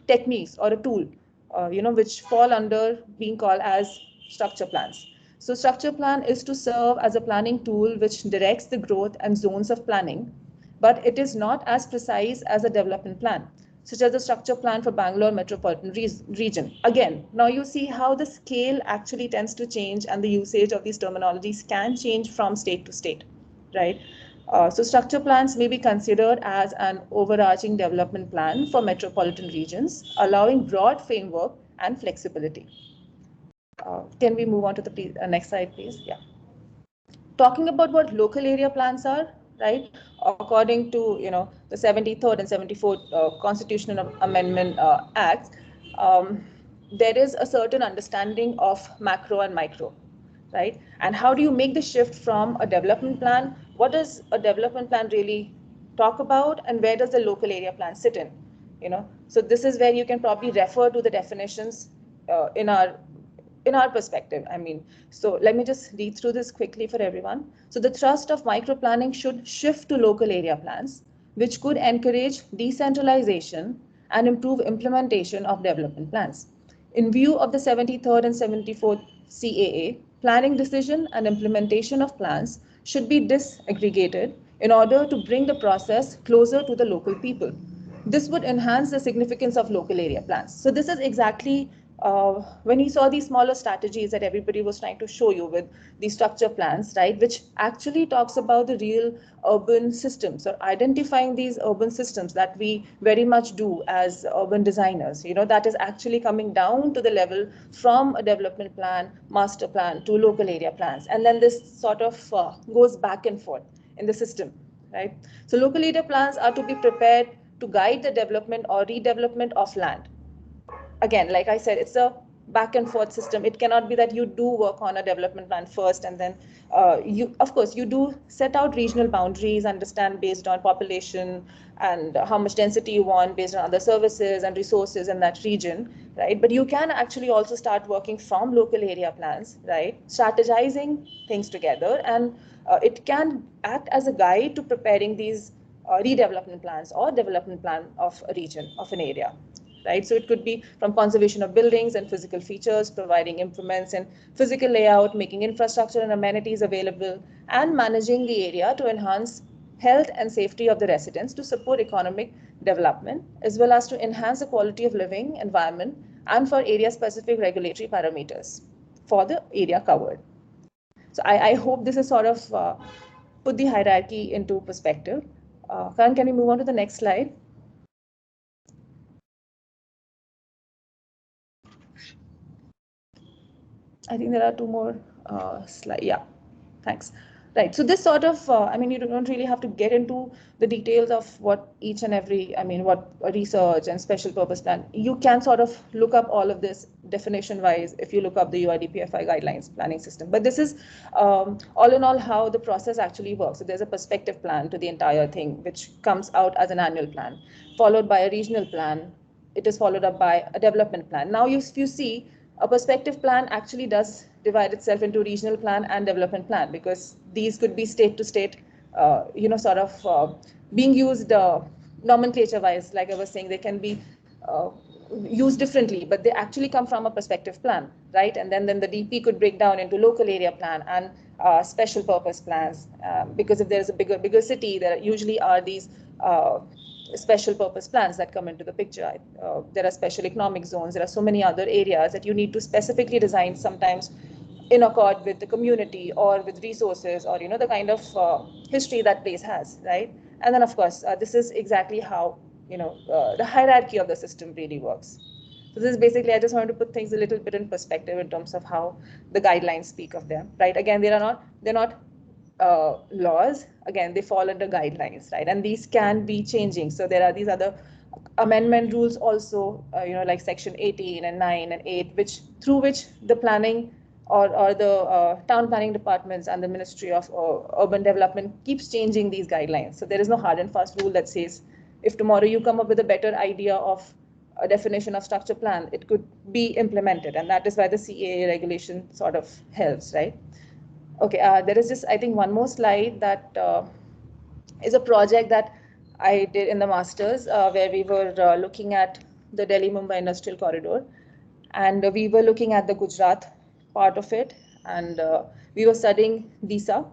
techniques or a tool, which fall under being called as structure plans. So structure plan is to serve as a planning tool which directs the growth and zones of planning, but it is not as precise as a development plan, such as the structure plan for Bangalore metropolitan region. Again, now you see how the scale actually tends to change and the usage of these terminologies can change from state to state, right? So structure plans may be considered as an overarching development plan for metropolitan regions, allowing broad framework and flexibility. Can we move on to the next slide, please? Yeah. Talking about what local area plans are, right? According to the 73rd and 74th Constitutional Amendment Acts, there is a certain understanding of macro and micro, right? And how do you make the shift from a development plan? What does a development plan really talk about, and where does the local area plan sit in? So this is where you can probably refer to the definitions in our perspective. I mean, so let me just read through this quickly for everyone. So the thrust of microplanning should shift to local area plans, which could encourage decentralization and improve implementation of development plans. In view of the 73rd and 74th CAA, planning decision and implementation of plans should be disaggregated in order to bring the process closer to the local people. This would enhance the significance of local area plans. So this is exactly when you saw these smaller strategies that everybody was trying to show you with the structure plans, right, which actually talks about the real urban systems, or identifying these urban systems that we very much do as urban designers, that is actually coming down to the level from a development plan, master plan to local area plans. And then this sort of goes back and forth in the system, right? So local area plans are to be prepared to guide the development or redevelopment of land. Again, like I said, it's a back and forth system. It cannot be that you do work on a development plan first and then of course you do set out regional boundaries, understand based on population and how much density you want based on other services and resources in that region, right? But you can actually also start working from local area plans, right? Strategizing things together, and it can act as a guide to preparing these redevelopment plans or development plan of a region, of an area. Right? So it could be from conservation of buildings and physical features, providing improvements in physical layout, making infrastructure and amenities available, and managing the area to enhance health and safety of the residents, to support economic development, as well as to enhance the quality of living environment, and for area-specific regulatory parameters for the area covered. So I hope this is sort of put the hierarchy into perspective. Karan, can we move on to the next slide? I think there are two more slides. Yeah, thanks. Right. So this sort of, I mean, you don't really have to get into the details of what each and every, I mean, what research and special purpose plan. You can sort of look up all of this definition wise if you look up the UIDPFI guidelines planning system. But this is all in all how the process actually works. So there's a perspective plan to the entire thing, which comes out as an annual plan, followed by a regional plan. It is followed up by a development plan. Now, if you see, a perspective plan actually does divide itself into regional plan and development plan, because these could be state to state, sort of being used nomenclature wise. Like I was saying, they can be used differently, but they actually come from a perspective plan, right? And then the DP could break down into local area plan and special purpose plans, because if there's a bigger city, there usually are these special purpose plans that come into the picture. There are special economic zones. There are so many other areas that you need to specifically design, sometimes in accord with the community or with resources, or the kind of history that place has, right? And then of course this is exactly how the hierarchy of the system really works. So this is basically, I just wanted to put things a little bit in perspective in terms of how the guidelines speak of them, right? Again, they're not laws. Again, they fall under guidelines, right? And these can be changing. So there are these other amendment rules also, like section 18 and 9 and 8, through which the planning or the town planning departments and the Ministry of Urban Development keeps changing these guidelines. So there is no hard and fast rule that says if tomorrow you come up with a better idea of a definition of structure plan, it could be implemented. And that is why the CAA regulation sort of helps, right? Okay, there is just, I think, one more slide that is a project that I did in the masters, where we were looking at the Delhi-Mumbai Industrial Corridor, and we were looking at the Gujarat part of it, and we were studying DISA,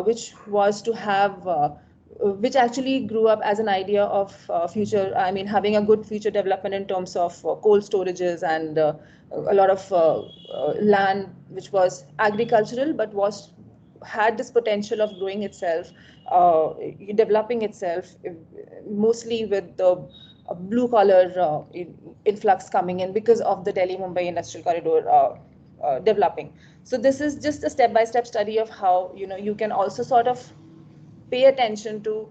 which was to have, which actually grew up as an idea of future, I mean, having a good future development in terms of cold storages and a lot of land which was agricultural, but had this potential of growing itself, developing itself, mostly with the blue collar influx coming in because of the Delhi-Mumbai Industrial Corridor developing. So this is just a step-by-step study of how you can also sort of pay attention to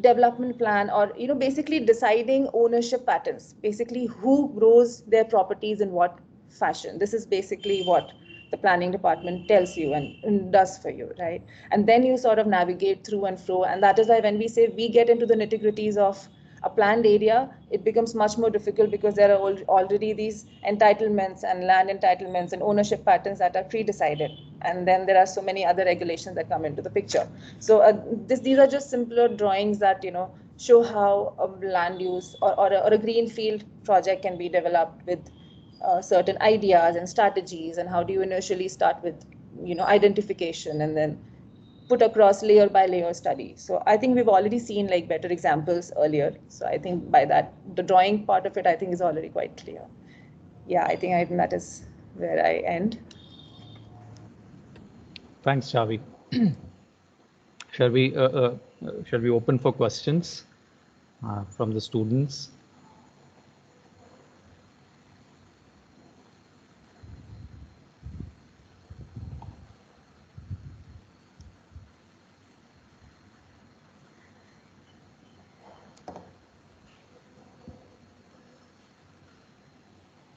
development plan, or basically deciding ownership patterns, basically who grows their properties in what fashion. This is basically what the planning department tells you and does for you, right? And then you sort of navigate through and fro, and that is why when we say we get into the nitty-gritties of a planned area, it becomes much more difficult because there are already these entitlements and land entitlements and ownership patterns that are pre-decided. And then there are so many other regulations that come into the picture. So these are just simpler drawings that, show how a land use or a greenfield project can be developed with certain ideas and strategies, and how do you initially start with, identification and then put across layer by layer study. So I think we've already seen like better examples earlier. So I think by that, the drawing part of it, I think is already quite clear. Yeah, I think that is where I end. Thanks, Chavi. Shall we open for questions from the students?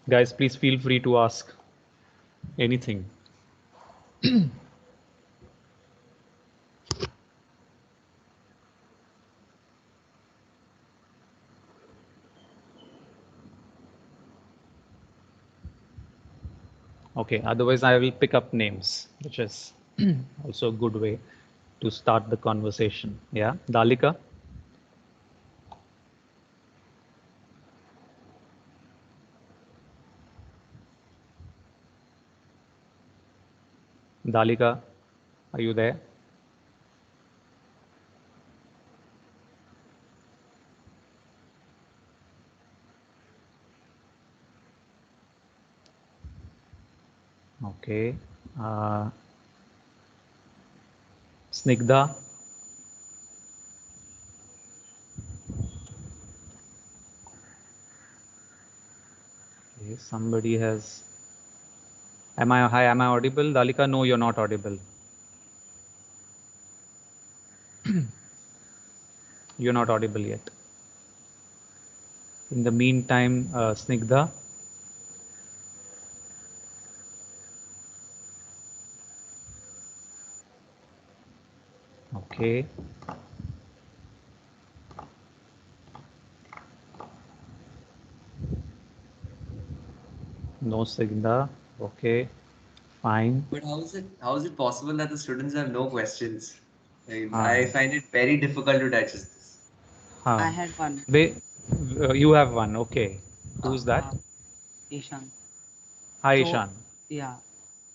Guys, please feel free to ask anything. Okay, otherwise I will pick up names, which is also a good way to start the conversation. Yeah, Dalika? Dalika, are you there? Okay. Snigdha? Okay, somebody has... Am I audible? Dalika, no, you're not audible. You're not audible yet. In the meantime, Snigdha? Okay. No Snigdha. Okay. Fine. But how is it possible that the students have no questions? I find it very difficult to digest this. I had one. You have one. Okay. Who's that? Ishan. Hi, So, Ishan. Yeah.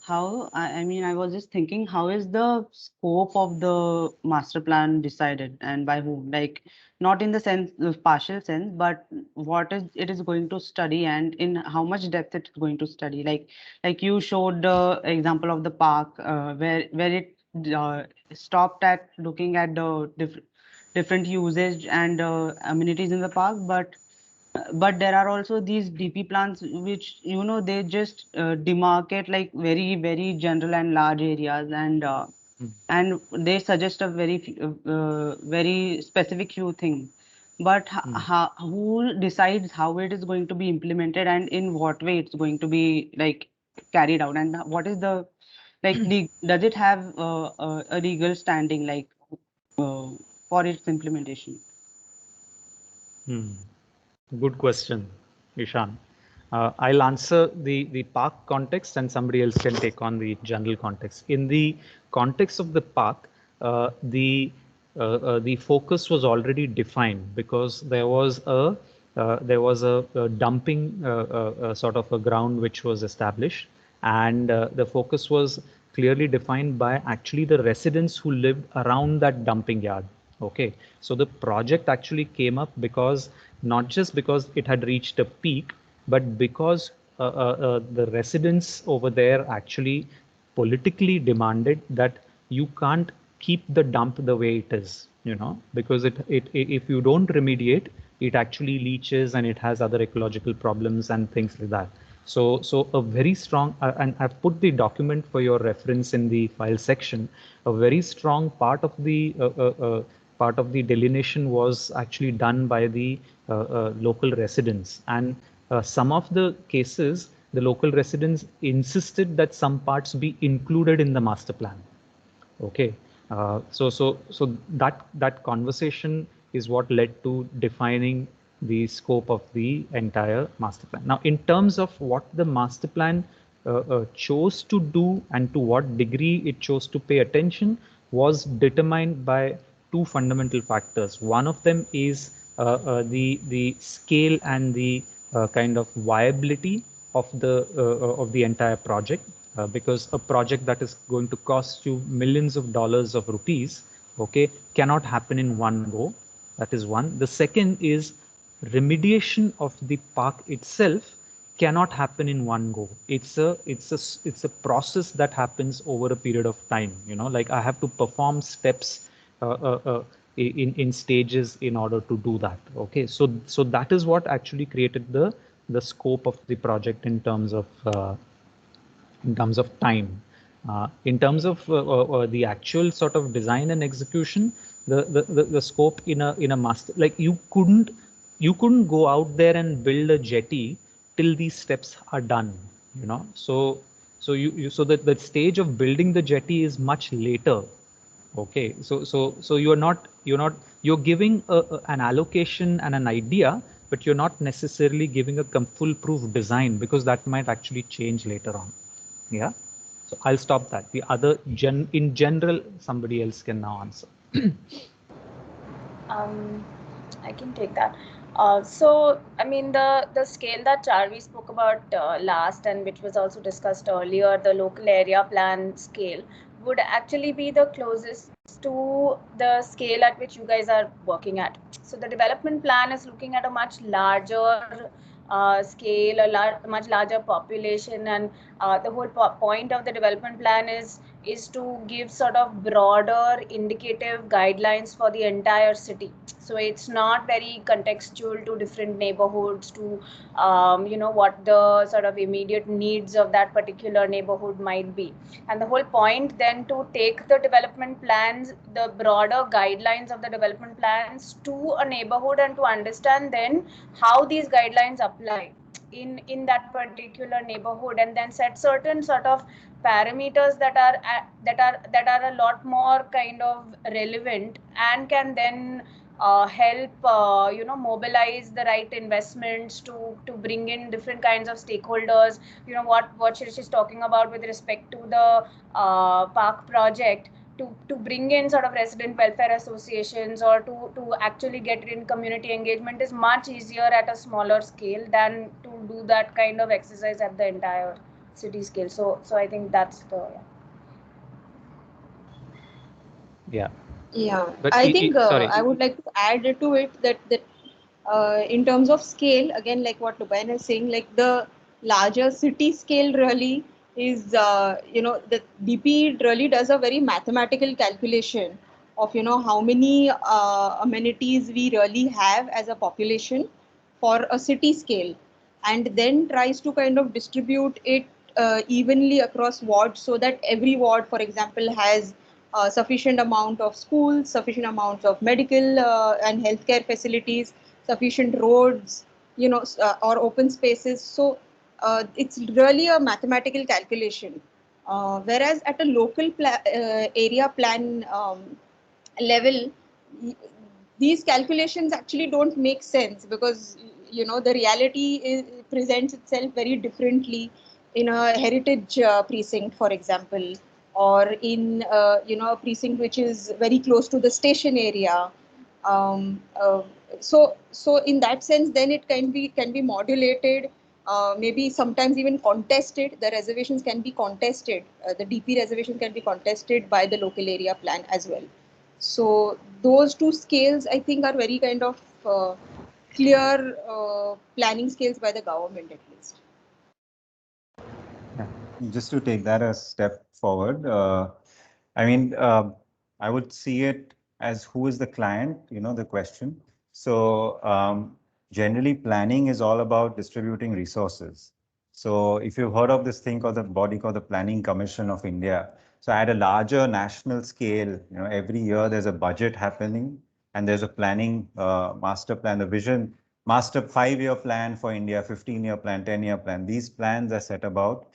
I mean, I was just thinking, how is the scope of the master plan decided and by whom? Like, not in the sense, partial sense, but what is it is going to study and in how much depth it's going to study. Like you showed the example of the park, where it stopped at looking at the different usage and amenities in the park, but there are also these DP plans which they just demarcate like very general and large areas, and they suggest a very specific few things. But who decides how it is going to be implemented and in what way it's going to be like carried out, and what is the does it have a legal standing like uh, for its implementation? Good question, Ishan. I'll answer the park context and somebody else can take on the general context. In the context of the park, the focus was already defined because there was a dumping sort of a ground which was established, and the focus was clearly defined by actually the residents who lived around that dumping yard. Okay, so the project actually came up because not just because it had reached a peak, but because the residents over there actually politically demanded that you can't keep the dump the way it is, because if you don't remediate, it actually leaches and it has other ecological problems and things like that. So a very strong, and I've put the document for your reference in the file section. A very strong part of the delineation was actually done by the local residents, and some of the cases, the local residents insisted that some parts be included in the master plan. Okay, so that conversation is what led to defining the scope of the entire master plan. Now, in terms of what the master plan chose to do and to what degree it chose to pay attention was determined by two fundamental factors. One of them is the scale and the kind of viability of the entire project, because a project that is going to cost you millions of dollars of rupees, okay, cannot happen in one go. That is one. The second is remediation of the park itself cannot happen in one go. It's a process that happens over a period of time. Like I have to perform steps in stages in order to do that. Okay, so that is what actually created the scope of the project in terms of time. In terms of the actual sort of design and execution, the scope in a master, like you couldn't go out there and build a jetty till these steps are done. So that the stage of building the jetty is much later. Okay, so you're giving an allocation and an idea, but you're not necessarily giving a foolproof design, because that might actually change later on. Yeah, so I'll stop that. The other in general, somebody else can now answer. I can take that. So, I mean, the scale that Charvi spoke about last, and which was also discussed earlier, the local area plan scale, would actually be the closest to the scale at which you guys are working at. So the development plan is looking at a much larger scale, much larger population, and the whole point of the development plan is to give sort of broader indicative guidelines for the entire city. So it's not very contextual to different neighborhoods, to what the sort of immediate needs of that particular neighborhood might be. And the whole point then to take the development plans, the broader guidelines of the development plans to a neighborhood, and to understand then how these guidelines apply in that particular neighborhood, and then set certain sort of parameters that are a lot more kind of relevant, and can then help mobilize the right investments to bring in different kinds of stakeholders. What Shirish is talking about with respect to the park project, to bring in sort of resident welfare associations, or to actually get it in community engagement, is much easier at a smaller scale than to do that kind of exercise at the entire city scale. So I think that's the Yeah. Yeah, But I think sorry. I would like to add to it that in terms of scale, again, like what Lubain is saying, like the larger city scale really is, the DP really does a very mathematical calculation of, how many amenities we really have as a population for a city scale, and then tries to kind of distribute it evenly across wards so that every ward, for example, has sufficient amount of schools, sufficient amounts of medical and healthcare facilities, sufficient roads, or open spaces. So it's really a mathematical calculation. Whereas at a local area plan level, these calculations actually don't make sense because the reality presents itself very differently in a heritage precinct, for example, or in a precinct which is very close to the station area. So in that sense, then it can be modulated, maybe sometimes even contested. The reservations can be contested. The DP reservation can be contested by the local area plan as well. So those two scales, I think, are very kind of clear planning scales by the government, at least. Just to take that a step forward, I mean, I would see it as who is the client, the question. So generally planning is all about distributing resources. So if you've heard of this thing called the body called the Planning Commission of India. So at a larger national scale, every year there's a budget happening and there's a planning master plan, the vision, master 5-year plan for India, 15-year plan, 10-year plan. These plans are set about,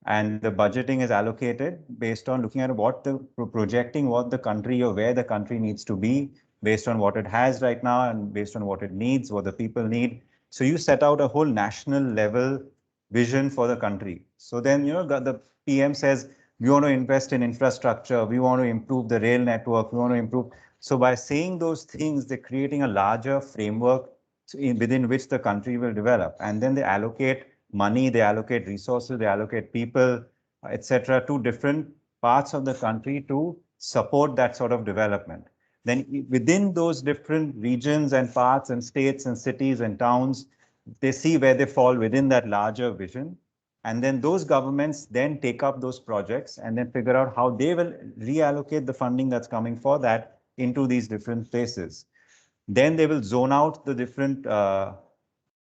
and the budgeting is allocated based on looking at what the projecting what the country or where the country needs to be based on what it has right now and based on what it needs, what the people need. So you set out a whole national level vision for the country. So then, the PM says, we want to invest in infrastructure, we want to improve the rail network, we want to improve. So by saying those things, they're creating a larger framework within which the country will develop. And then they allocate money, they allocate resources, they allocate people, etc., to different parts of the country to support that sort of development. Then within those different regions and parts and states and cities and towns, they see where they fall within that larger vision. And then those governments then take up those projects and then figure out how they will reallocate the funding that's coming for that into these different places. Then they will zone out the different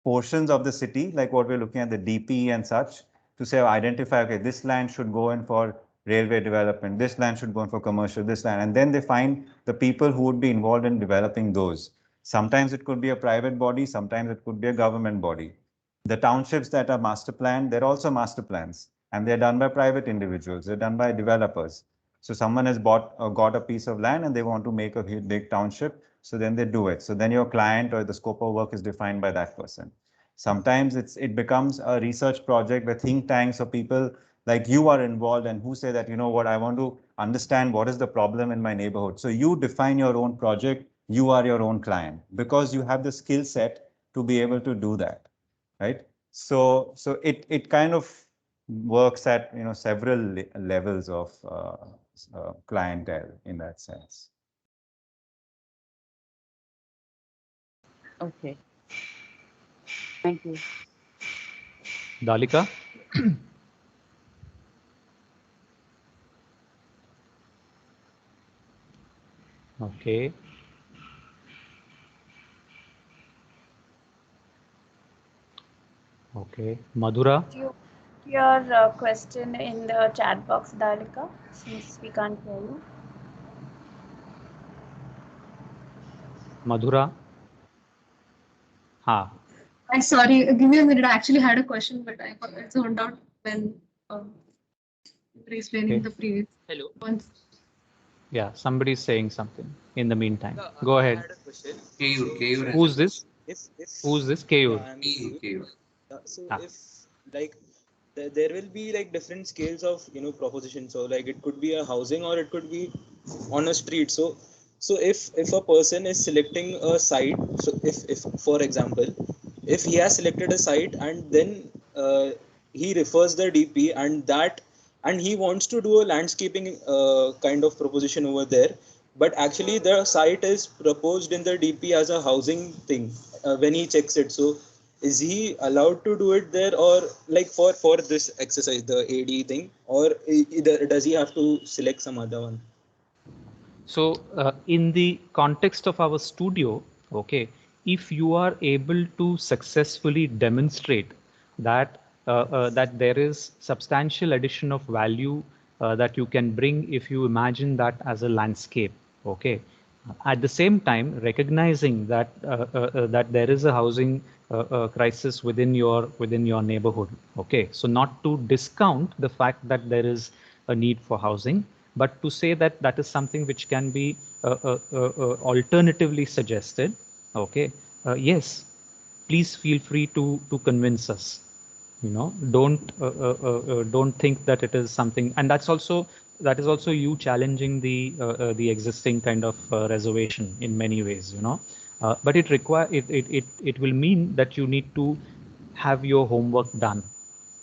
portions of the city, like what we're looking at the DP and such, to say, identify, okay, this land should go in for railway development, this land should go in for commercial, this land, and then they find the people who would be involved in developing those. Sometimes it could be a private body, sometimes it could be a government body. The townships that are master planned, they're also master plans, and they're done by private individuals, they're done by developers. So someone has bought or got a piece of land and they want to make a big township, so then they do it. So then your client or the scope of work is defined by that person. Sometimes it becomes a research project where think tanks or people like you are involved and who say that, I want to understand what is the problem in my neighborhood. So you define your own project, you are your own client because you have the skill set to be able to do that, right? So it kind of works at, several levels of clientele in that sense. Okay. Thank you. Dalika? Okay. Okay. Madhura? Your question in the chat box, Dalika, since we can't hear you. Madhura? Ha. I'm sorry, give me a minute. I actually had a question, but I got zoned out when explaining the previous ones. Yeah, somebody's saying something in the meantime. Go ahead. Keyur. Who's this? Who's this? Keyur. Keyur. So if like there will be like different scales of proposition. So like it could be a housing or it could be on a street. So if a person is selecting a site, so if for example, if he has selected a site and then he refers the DP and he wants to do a landscaping kind of proposition over there, but actually the site is proposed in the DP as a housing thing when he checks it. So is he allowed to do it there, or like for this exercise, the AD thing, or does he have to select some other one? So in the context of our studio, okay, if you are able to successfully demonstrate that that there is substantial addition of value that you can bring if you imagine that as a landscape, okay. At the same time, recognizing that that there is a housing crisis within your neighborhood, okay. So not to discount the fact that there is a need for housing, but to say that that is something which can be alternatively suggested, okay. Yes, please feel free to convince us. Don't think that it is something, and that is also you challenging the existing kind of reservation in many ways, but it will mean that you need to have your homework done.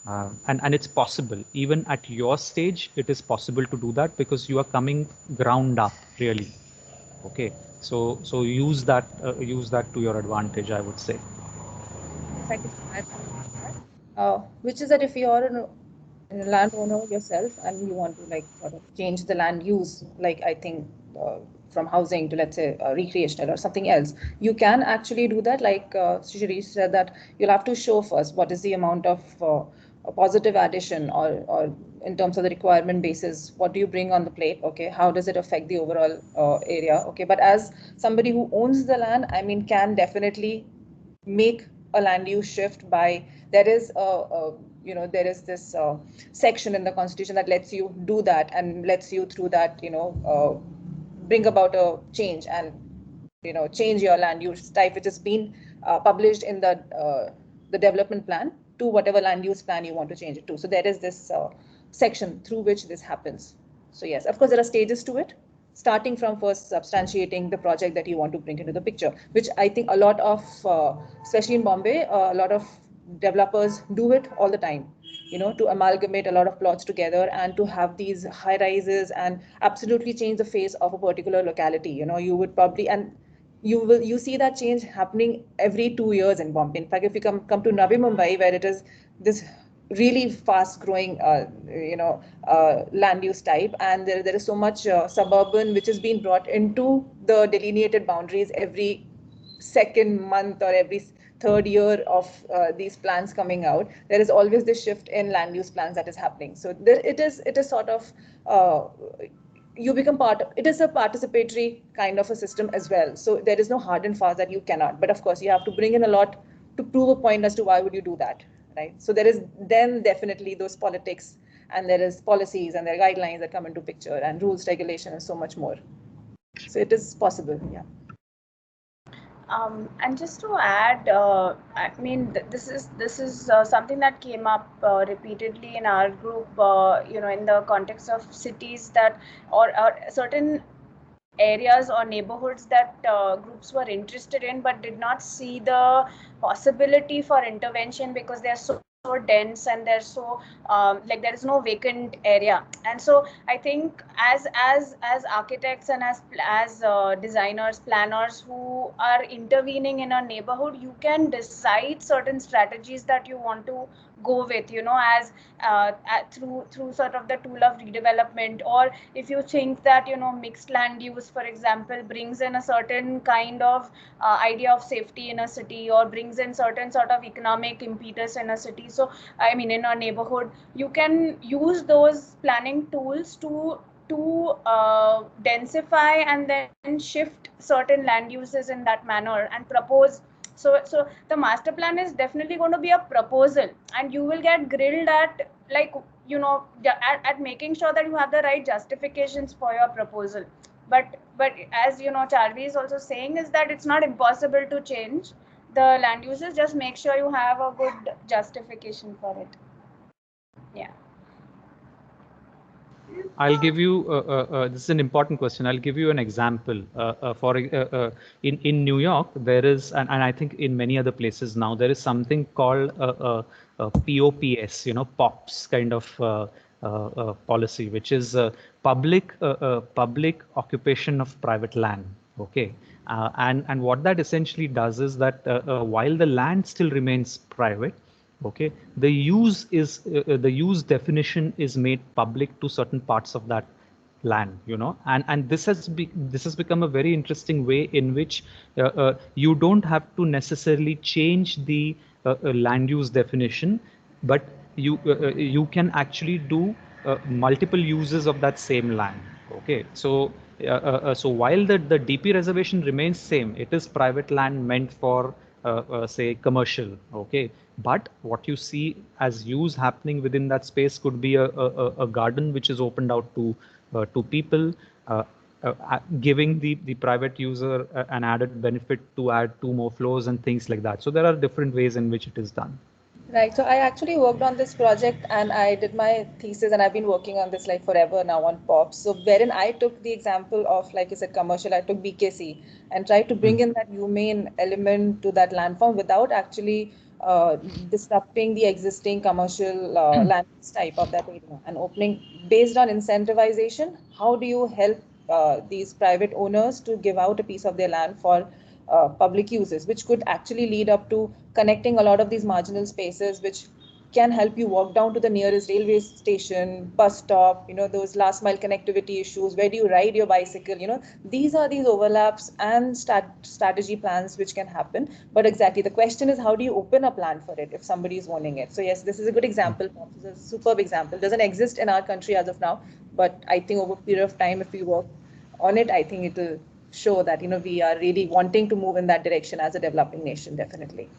And it's possible even at your stage, it is possible to do that because you are coming ground up really, okay. So use that to your advantage, I would say. If I could add which is that if you're a landowner yourself and you want to like sort of change the land use, like I think from housing to, let's say, recreational or something else, you can actually do that. Like Shirish said, that you'll have to show first what is the amount of a positive addition, or in terms of the requirement basis, what do you bring on the plate? Okay, how does it affect the overall area? Okay, but as somebody who owns the land, I mean, can definitely make a land use shift by, there is there is this section in the constitution that lets you do that and lets you through that bring about a change and change your land use type, which has been published in the development plan to whatever land use plan you want to change it to. So there is this section through which this happens. So yes, of course there are stages to it, starting from first substantiating the project that you want to bring into the picture, which I think a lot of, especially in Bombay, a lot of developers do it all the time, to amalgamate a lot of plots together and to have these high rises and absolutely change the face of a particular locality. You would probably, and you see that change happening every 2 years in Bombay. In fact, if you come to Navi Mumbai, where it is this really fast growing land use type, and there is so much suburban which is being brought into the delineated boundaries every second month or every third year of these plans coming out. There is always this shift in land use plans that is happening. So it is sort of you become part of it. Is a participatory kind of a system as well. So there is no hard and fast that you cannot, but of course you have to bring in a lot to prove a point as to why would you do that, right? So there is then definitely those politics, and there is policies and there are guidelines that come into picture, and rules, regulation, and so much more. So it is possible, yeah. And just to add, I mean, this is something that came up repeatedly in our group, in the context of cities that or certain areas or neighborhoods that groups were interested in, but did not see the possibility for intervention because they are so dense and they're so like there is no vacant area. And so I think as architects and as designers, planners who are intervening in a neighborhood, you can decide certain strategies that you want to go with, as through sort of the tool of redevelopment. Or if you think that mixed land use, for example, brings in a certain kind of idea of safety in a city, or brings in certain sort of economic impetus in a city, so I mean in a neighborhood, you can use those planning tools to densify and then shift certain land uses in that manner and propose. So the master plan is definitely going to be a proposal, and you will get grilled at, like, at making sure that you have the right justifications for your proposal. But as Charvi is also saying, is that it's not impossible to change the land uses. Just make sure you have a good justification for it. Yeah. I'll give you, this is an important question. I'll give you an example. In New York, there is, and I think in many other places now, there is something called POPS, POPs kind of policy, which is public occupation of private land. Okay. And what that essentially does is that while the land still remains private, okay, the use definition is made public to certain parts of that land, and this has become a very interesting way in which you don't have to necessarily change the land use definition, but you can actually do multiple uses of that same land. Okay, so while the DP reservation remains same, it is private land meant for say commercial. Okay, but what you see as use happening within that space could be a garden which is opened out to people, giving the private user an added benefit to add 2 more floors and things like that. So there are different ways in which it is done. Right. So I actually worked on this project and I did my thesis, and I've been working on this like forever now on POPs. So wherein I took the example of, like you said, commercial, I took BKC and tried to bring in that humane element to that landform without actually disrupting the existing commercial land type of that area, and opening based on incentivization. How do you help these private owners to give out a piece of their land for public uses, which could actually lead up to connecting a lot of these marginal spaces, which can help you walk down to the nearest railway station, bus stop, those last mile connectivity issues. Where do you ride your bicycle? These are these overlaps and strategy plans which can happen. But exactly, the question is, how do you open a plan for it if somebody is wanting it? So yes, this is a good example. This is a superb example. Doesn't exist in our country as of now, but I think over a period of time, if we work on it, I think it will show that we are really wanting to move in that direction as a developing nation, definitely.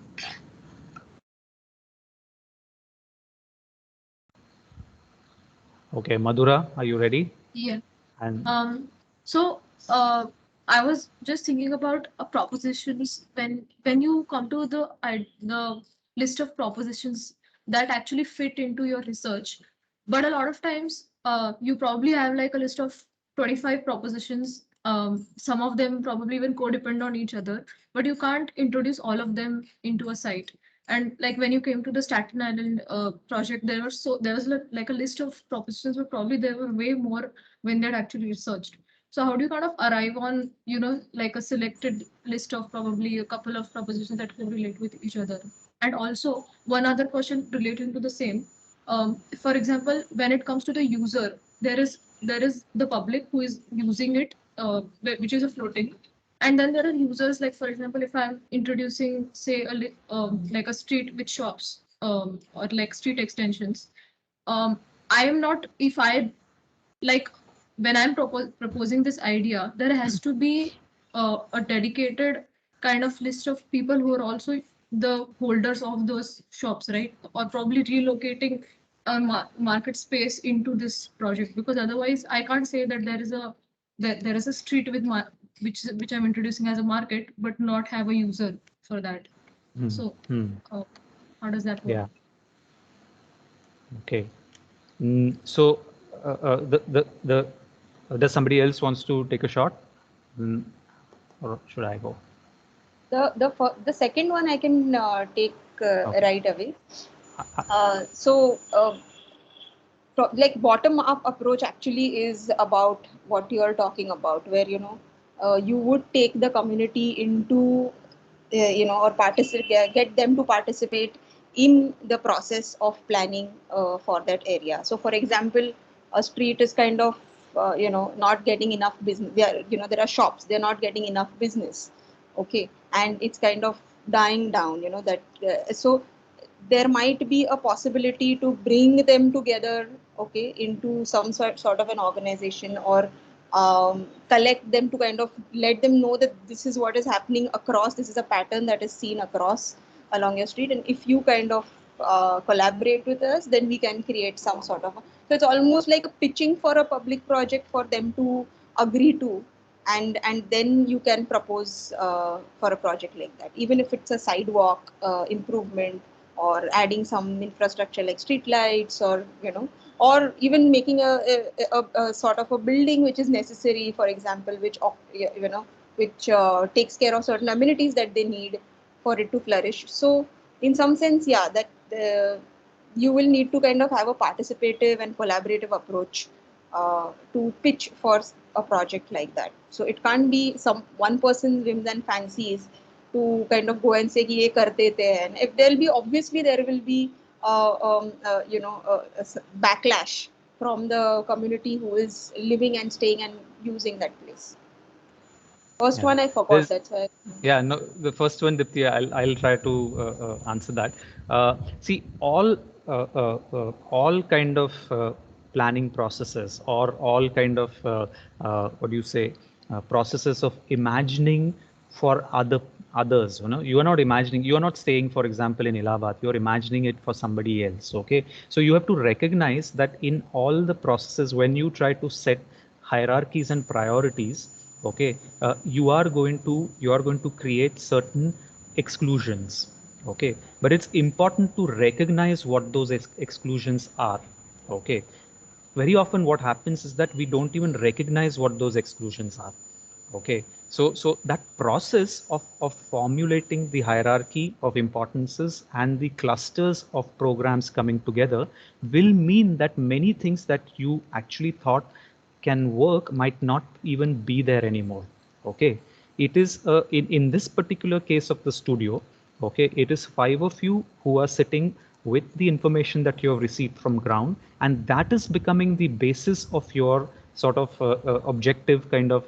Okay, Madhura, are you ready? Yeah. And So I was just thinking about propositions. When you come to the list of propositions that actually fit into your research, but a lot of times you probably have like a list of 25 propositions. Some of them probably even co-depend on each other, but you can't introduce all of them into a site. And like when you came to the Staten Island project, there was like a list of propositions, but probably there were way more when they'd actually researched. So how do you kind of arrive on, like a selected list of probably a couple of propositions that can relate with each other? And also one other question relating to the same. For example, when it comes to the user, there is the public who is using it, which is a floating. And then there are users, like for example, if I'm introducing, say, like a street with shops, or like street extensions, I am not, if I like when I'm proposing this idea, there has to be a dedicated kind of list of people who are also the holders of those shops, right? Or probably relocating a market space into this project, because otherwise I can't say that there is a street with which I'm introducing as a market, but not have a user for that. So how does that work? Yeah. Okay. So does somebody else wants to take a shot, or should I go? The second one I can take Okay. right away. Like bottom up approach actually is about what you are talking about, where you would take the community into or get them to participate in the process of planning for that area. So for example, a street is kind of not getting enough business. There are shops, they're not getting enough business. Okay, and it's kind of dying down, so there might be a possibility to bring them together, okay, into some sort of an organization, or collect them to kind of let them know that this is what is happening across, this is a pattern that is seen across along your street, and if you kind of collaborate with us, then we can create some sort of so it's almost like a pitching for a public project for them to agree to, and then you can propose for a project like that, even if it's a sidewalk improvement, or adding some infrastructure like street lights, or or even making a sort of a building which is necessary, for example, which takes care of certain amenities that they need for it to flourish. So in some sense, yeah, that you will need to kind of have a participative and collaborative approach to pitch for a project like that. So it can't be some one person's whims and fancies to kind of go and say ki ye kar dete hai. And if there will be, obviously there will be backlash from the community who is living and staying and using that place. First one I forgot. That's why. Yeah, no, the first one, Dipti, I'll try to answer that. See, all kind of planning processes, or all kind of what do you say, processes of imagining for others. You are not imagining. You are not staying, for example, in Allahabad. You are imagining it for somebody else. Okay, so you have to recognize that in all the processes, when you try to set hierarchies and priorities, okay, you are going to create certain exclusions. Okay, but it's important to recognize what those exclusions are. Okay, very often what happens is that we don't even recognize what those exclusions are. Okay, so that process of formulating the hierarchy of importances and the clusters of programs coming together will mean that many things that you actually thought can work might not even be there anymore. Okay, it is in this particular case of the studio, okay, it is 5 of you who are sitting with the information that you have received from ground, and that is becoming the basis of your sort of objective kind of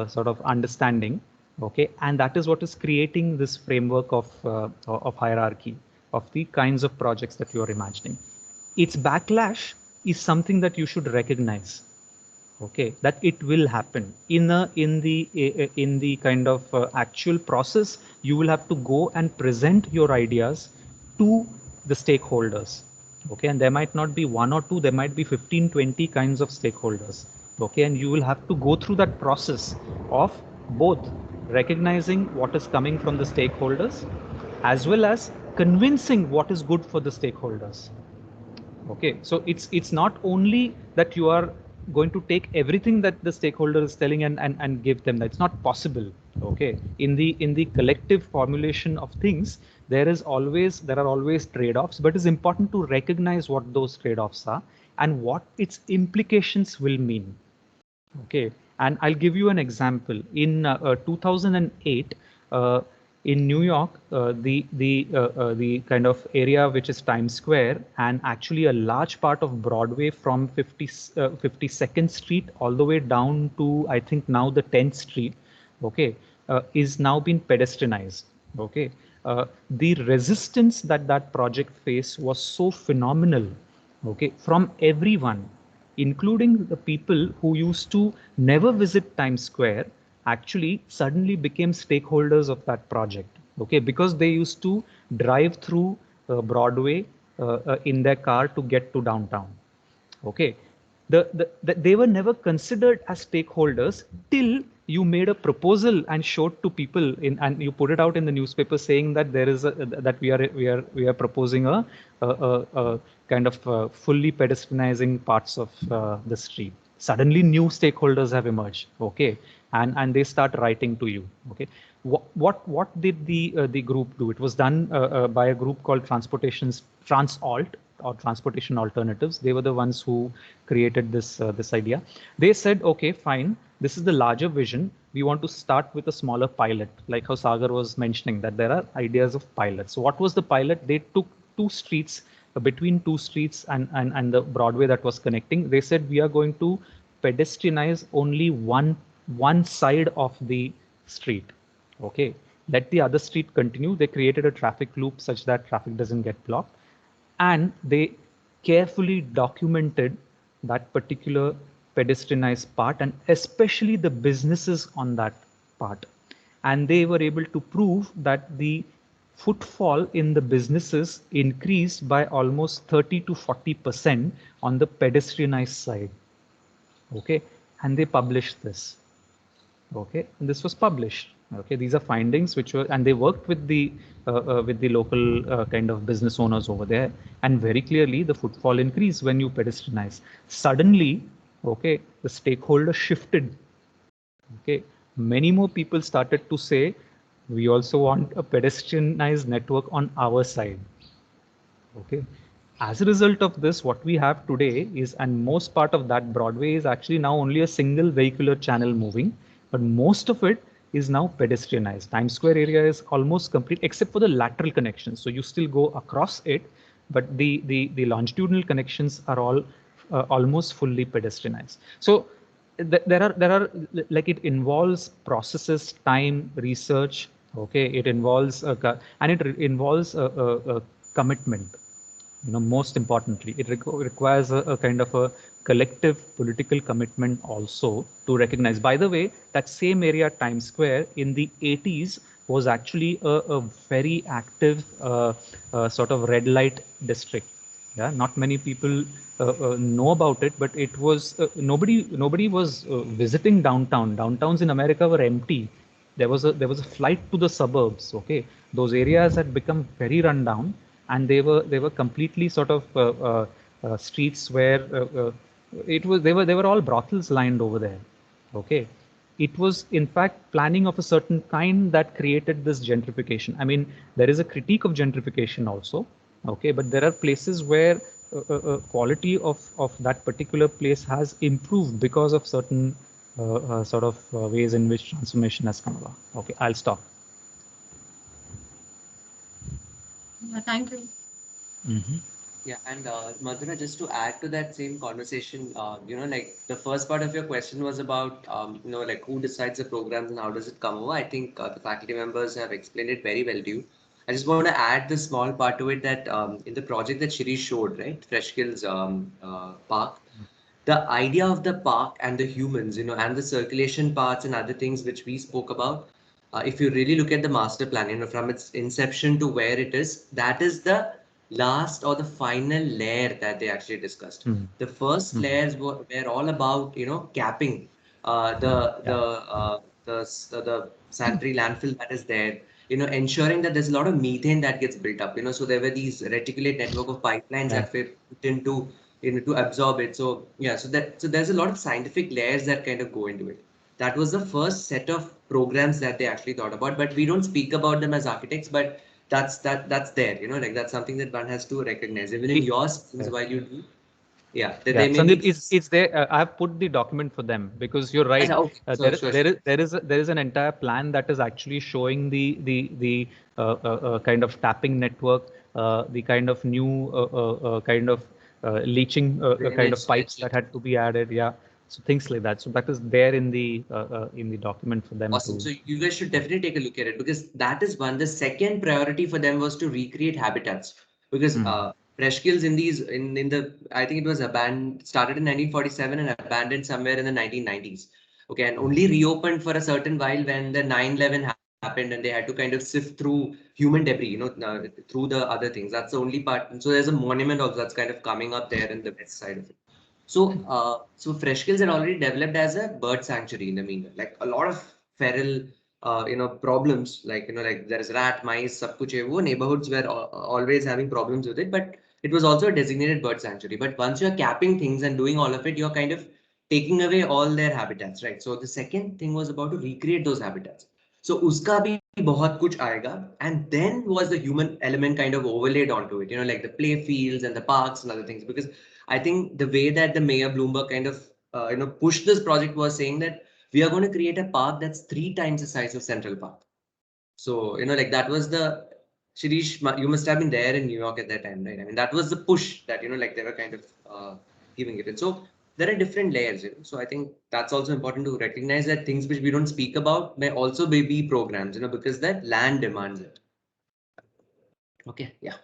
sort of understanding. Okay, and that is what is creating this framework of hierarchy of the kinds of projects that you are imagining. Its backlash is something that you should recognize. Okay, that it will happen in the kind of actual process. You will have to go and present your ideas to the stakeholders. Okay, and there might not be one or two, there might be 15, 20 kinds of stakeholders. Okay, and you will have to go through that process of both recognizing what is coming from the stakeholders as well as convincing what is good for the stakeholders. Okay, so it's not only that you are going to take everything that the stakeholder is telling and give them. That's not possible. Okay, in the collective formulation of things, there are always trade-offs, but it's important to recognize what those trade-offs are and what its implications will mean. Okay, and I'll give you an example. In 2008, in New York, the kind of area which is Times Square, and actually a large part of Broadway from 52nd Street all the way down to, I think now, the 10th Street, okay, is now been pedestrianized. Okay, the resistance that project faced was so phenomenal. Okay, from everyone, including the people who used to never visit Times Square, actually suddenly became stakeholders of that project. Okay, because they used to drive through Broadway in their car to get to downtown. Okay, they were never considered as stakeholders till you made a proposal and showed to people and you put it out in the newspaper saying that there is that we are proposing a kind of fully pedestrianizing parts of the street. Suddenly new stakeholders have emerged. Okay, and they start writing to you. Okay, what did the group do? It was done by a group called Transalt, or Transportation Alternatives. They were the ones who created this idea. They said, okay, fine, this is the larger vision. We want to start with a smaller pilot, like how Sagar was mentioning that there are ideas of pilots. So what was the pilot? They took two streets, between two streets and the Broadway that was connecting. They said, we are going to pedestrianize only one side of the street. Okay, let the other street continue. They created a traffic loop such that traffic doesn't get blocked. And they carefully documented that particular pedestrianized part, and especially the businesses on that part. And they were able to prove that the footfall in the businesses increased by almost 30 to 40% on the pedestrianized side. Okay, and they published this. Okay, and this was published. Okay, these are findings which were, and they worked with the local kind of business owners over there, and very clearly the footfall increased when you pedestrianize. Suddenly, okay, the stakeholder shifted. Okay, many more people started to say, we also want a pedestrianized network on our side. Okay, as a result of this, what we have today is, and most part of that Broadway is actually now only a single vehicular channel moving, but most of it is now pedestrianized. Times Square area is almost complete except for the lateral connections. So you still go across it, but the longitudinal connections are all almost fully pedestrianized. So there are like, it involves processes, time, research. Okay, it involves and it involves a commitment. Most importantly, it requires a kind of a collective political commitment also to recognize. By the way, that same area, Times Square, in the 80s was actually a very active sort of red light district. Yeah, not many people know about it, but it was nobody was visiting downtown. Downtowns in America were empty. There was a flight to the suburbs. Okay, those areas had become very rundown, and they were completely sort of streets where they were all brothels lined over there. Okay, it was in fact planning of a certain kind that created this gentrification. I mean, there is a critique of gentrification also. Okay, but there are places where quality of that particular place has improved because of certain sort of ways in which transformation has come about. Okay, I'll stop. Thank you. Yeah, and Madhura, just to add to that same conversation, like the first part of your question was about, like who decides the programs and how does it come over? I think the faculty members have explained it very well to you. I just want to add the small part to it that in the project that Shirish showed, right, Freshkills Park, the idea of the park and the humans, and the circulation parts and other things which we spoke about, if you really look at the master plan, from its inception to where it is, that is the last or the final layer that they actually discussed. The first layers were all about, capping the sanitary landfill that is there, ensuring that there's a lot of methane that gets built up, so there were these reticulate network of pipelines that were put into, to absorb it. So yeah, so there's a lot of scientific layers that kind of go into it. That was the first set of programs that they actually thought about, but we don't speak about them as architects, but that's there, like that's something that one has to recognize even in your skills while you do. Yeah, they may Sandeep, be. it's there. I have put the document for them because you're right. Okay. There is an entire plan that is actually showing the kind of tapping network, the kind of new kind of leaching kind of pipes that had to be added. Yeah, so things like that. So that is there in the document for them. Awesome. So you guys should definitely take a look at it because that is one. The second priority for them was to recreate habitats because Freshkills in the I think it was started in 1947 and abandoned somewhere in the 1990s. Okay, and only reopened for a certain while when the 9/11 happened and they had to kind of sift through human debris, through the other things. That's the only part. And so there's a monument also that's kind of coming up there in the west side of it. So, Freshkills had already developed as a bird sanctuary in the meanwhile. Like a lot of feral, problems. Like like there is rat, mice, sab kuch hai. Wo neighborhoods were always having problems with it, but it was also a designated bird sanctuary. But once you're capping things and doing all of it, you're kind of taking away all their habitats, right? So the second thing was about to recreate those habitats. So uska bhi bahut kuch aayega, and then was the human element kind of overlaid onto it. Like the play fields and the parks and other things because I think the way that the Mayor Bloomberg kind of pushed this project was saying that we are going to create a park that's 3 times the size of Central Park. So like that was the Shirish. You must have been there in New York at that time, right? I mean that was the push that like they were kind of giving it. And so there are different layers. So I think that's also important to recognize that things which we don't speak about may also be programs. Because that land demands it. Okay, yeah.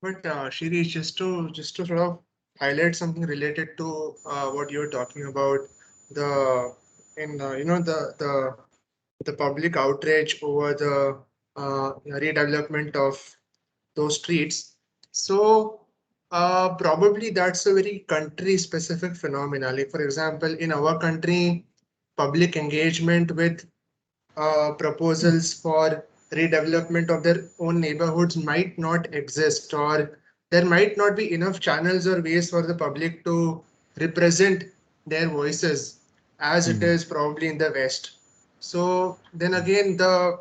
But Shirish, just to sort of highlight something related to what you're talking about, the public outrage over the redevelopment of those streets. So probably that's a very country-specific phenomenon. Like for example, in our country, public engagement with proposals for redevelopment of their own neighborhoods might not exist, or there might not be enough channels or ways for the public to represent their voices as it is probably in the West. So then again, the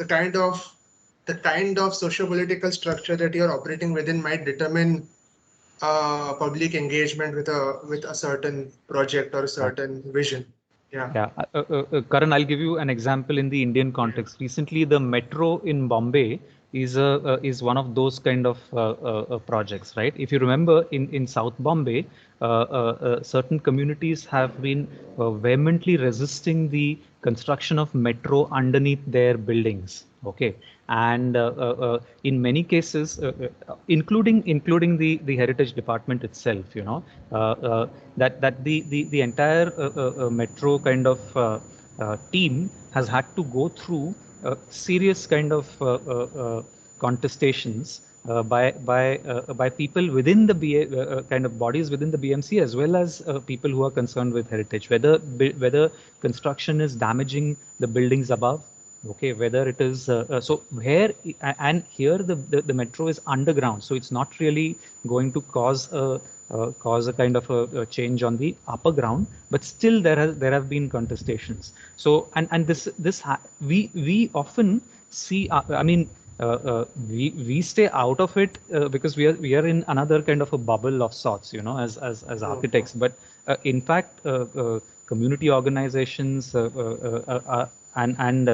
kind of socio-political structure that you're operating within might determine public engagement with a certain project or a certain vision. Yeah. Yeah, Karan, I'll give you an example in the Indian context. Recently, the metro in Bombay is one of those kind of projects, right? If you remember, in South Bombay, certain communities have been vehemently resisting the construction of metro underneath their buildings. Okay, and in many cases, including the heritage department itself, that the entire metro kind of team has had to go through serious kind of contestations by people within the kind of bodies within the BMC, as well as people who are concerned with heritage, whether construction is damaging the buildings above. Okay, whether it is so where and here the metro is underground, so it's not really going to cause a kind of a change on the upper ground, but still there have been contestations. So and we often see I mean we stay out of it because we are in another kind of a bubble of sorts, as architects. But in fact, community organizations and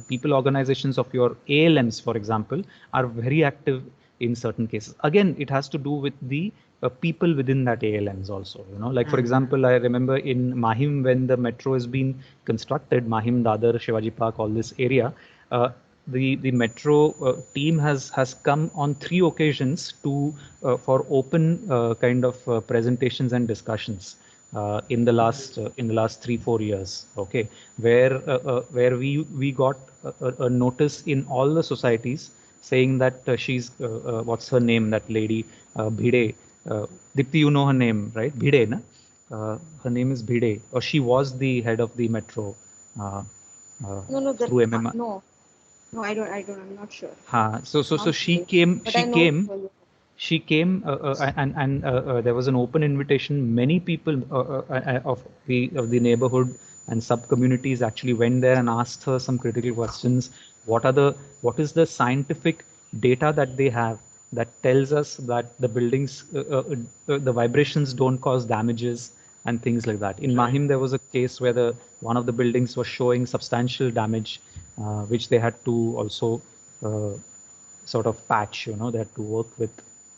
people organizations of your ALMs, for example, are very active in certain cases. Again, it has to do with the people within that ALMs also. Like for example, I remember in Mahim, when the metro has been constructed, Mahim, Dadar, Shivaji Park, all this area. The metro team has come on 3 occasions to for open kind of presentations and discussions in the last 3-4 years. Okay, where we got a notice in all the societies saying that she's what's her name, that lady Bhide, Dipti, you know her name, right? Bhide, na? Her name is Bhide, or she was the head of the metro No, through MMR. No, I don't. I'm not sure. So she came. She came, and there was an open invitation. Many people of the neighborhood and sub communities actually went there and asked her some critical questions. What is the scientific data that they have that tells us that the buildings, the vibrations don't cause damages and things like that. In Mahim, there was a case where one of the buildings was showing substantial damage, which they had to also sort of patch. They had to work with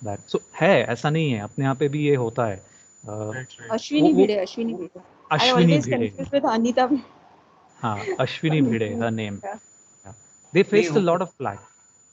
that. So है, ऐसा नहीं है, अपने यहाँ पे भी ये होता है. Ashwini Bhide. I always confuse with Anita. हाँ, Ashwini Bhide, her name. Yeah. They faced a lot of flack.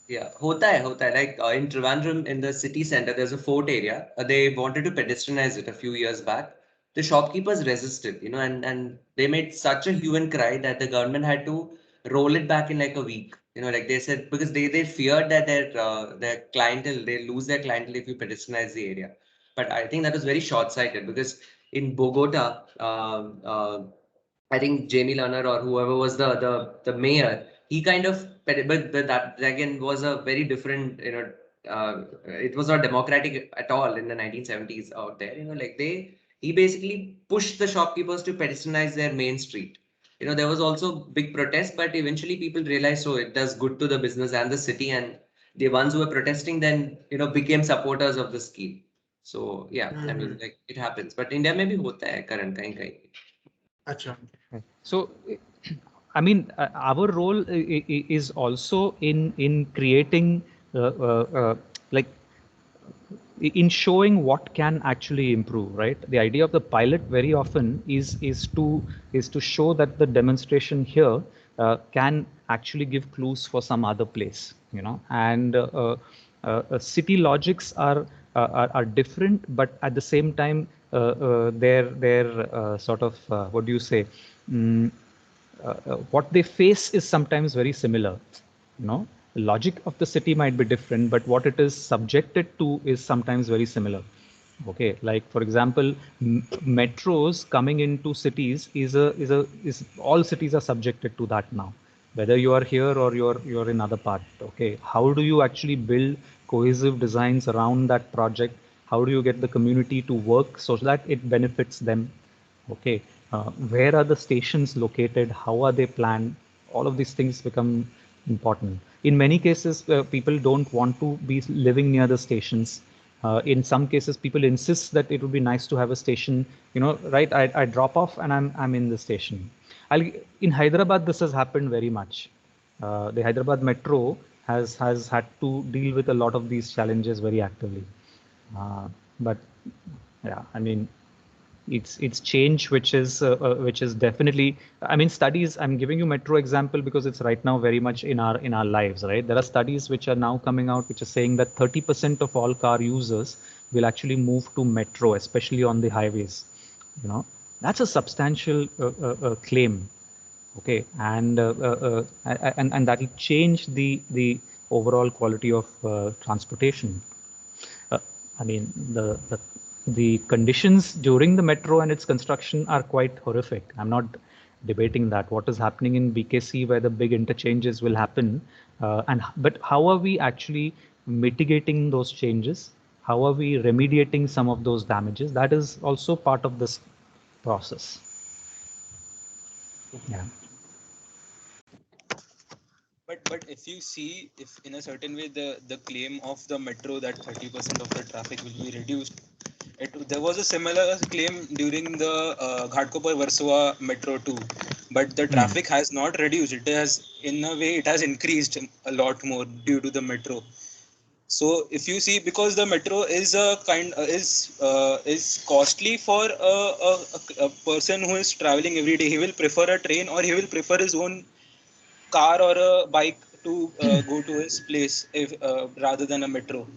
Yeah, hota hai. Like in Trivandrum, in the city center, there's a fort area. They wanted to pedestrianize it a few years back. The shopkeepers resisted, and they made such a hue and cry that the government had to roll it back in like a week. Like they said, because they feared that their clientele, they lose their clientele if you pedestrianize the area. But I think that was very short-sighted, because in Bogota, I think Jamie Lerner or whoever was the mayor, he kind of, but that again was a very different, it was not democratic at all in the 1970s out there. He basically pushed the shopkeepers to pedestrianize their main street. There was also big protest, but eventually people realized, so it does good to the business and the city, and the ones who were protesting then, became supporters of the scheme. So yeah, I mean, like, it happens, but India mein bhi hota hai, Karan, kahin. Achha. So, I mean, our role is also in creating like in showing what can actually improve, right? The idea of the pilot very often is to show that the demonstration here can actually give clues for some other place, and city logics are different, but at the same time they're sort of what do you say? What they face is sometimes very similar. The logic of the city might be different, but what it is subjected to is sometimes very similar. Okay, like for example, metros coming into cities is all cities are subjected to that now, whether you are here or you're in other part. Okay, how do you actually build cohesive designs around that project? How do you get the community to work so that it benefits them? Okay, where are the stations located? How are they planned? All of these things become important. In many cases, people don't want to be living near the stations. In some cases, people insist that it would be nice to have a station. You know, right? I drop off and I'm in the station. In Hyderabad, this has happened very much. The Hyderabad Metro has had to deal with a lot of these challenges very actively. But yeah, I mean, it's change which is definitely, I mean, studies, I'm giving you metro example because it's right now very much in our lives, right? There are studies which are now coming out which are saying that 30% of all car users will actually move to metro, especially on the highways. You know, that's a substantial claim. Okay, and that will change the overall quality of transportation. I mean, the conditions during the metro and its construction are quite horrific. I'm not debating that. What is happening in BKC, where the big interchanges will happen, but how are we actually mitigating those changes? How are we remediating some of those damages? That is also part of this process. Yeah. But if you see, if in a certain way the claim of the metro that 30% of the traffic will be reduced, there was a similar claim during the Ghatkopar Versova metro too, but the traffic has not reduced. It has, in a way, it has increased a lot more due to the metro. So if you see, because the metro is a kind is costly for a person who is traveling every day, he will prefer a train or he will prefer his own car or a bike to go to his place if rather than a metro.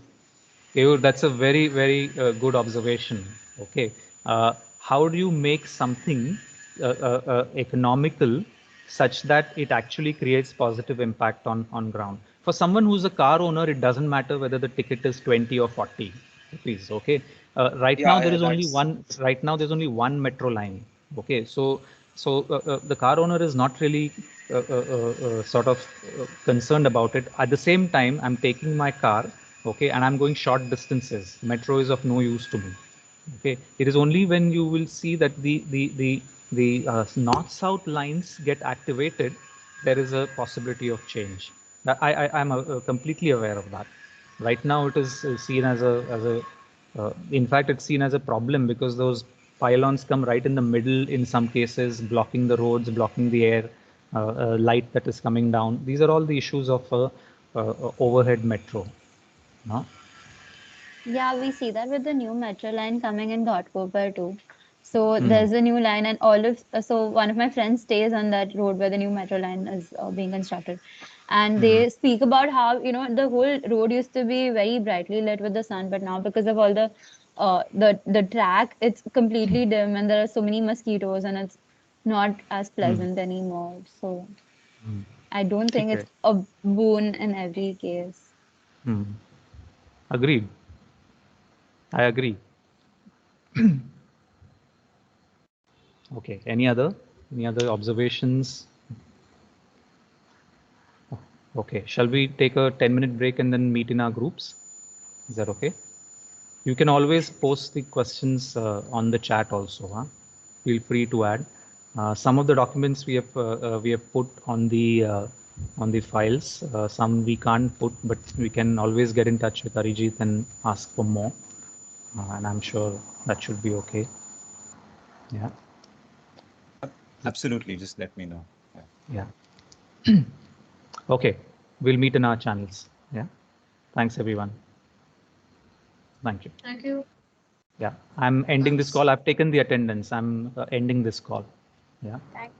Keyur, that's a very good observation. Okay, how do you make something economical such that it actually creates positive impact on ground? For someone who's a car owner, it doesn't matter whether the ticket is 20 or 40 rupees. Okay, right now there Yeah, is only that's one. Right now there's only one metro line. Okay, so the car owner is not really sort of concerned about it. At the same time, I'm taking my car, okay, and I'm going short distances. Metro is of no use to me. Okay, it is only when you will see that the north-south lines get activated, there is a possibility of change. I'm completely aware of that. Right now, it is seen as a in fact, it's seen as a problem because those pylons come right in the middle in some cases, blocking the roads, blocking the air, light that is coming down. These are all the issues of overhead metro. No? Yeah, we see that with the new metro line coming in Ghatkopar too. So there's a new line, and so one of my friends stays on that road where the new metro line is being constructed, and they speak about how the whole road used to be very brightly lit with the sun, but now because of all the track, it's completely dim, and there are so many mosquitoes, and it's not as pleasant anymore. So I don't think Okay. it's a boon in every case. Agreed. I agree. Okay. Any other observations? Okay. Shall we take a 10-minute break and then meet in our groups? Is that okay? You can always post the questions on the chat also. Huh? Feel free to add. Some of the documents we have put on the files. Some we can't put, but we can always get in touch with Arijit and ask for more. And I'm sure that should be okay. Yeah. Absolutely. Just let me know. Yeah. Okay. We'll meet in our channels. Yeah. Thanks, everyone. Thank you. Thank you. Yeah. I'm ending this Thanks. call. I've taken the attendance. I'm ending this call. Yeah. Thank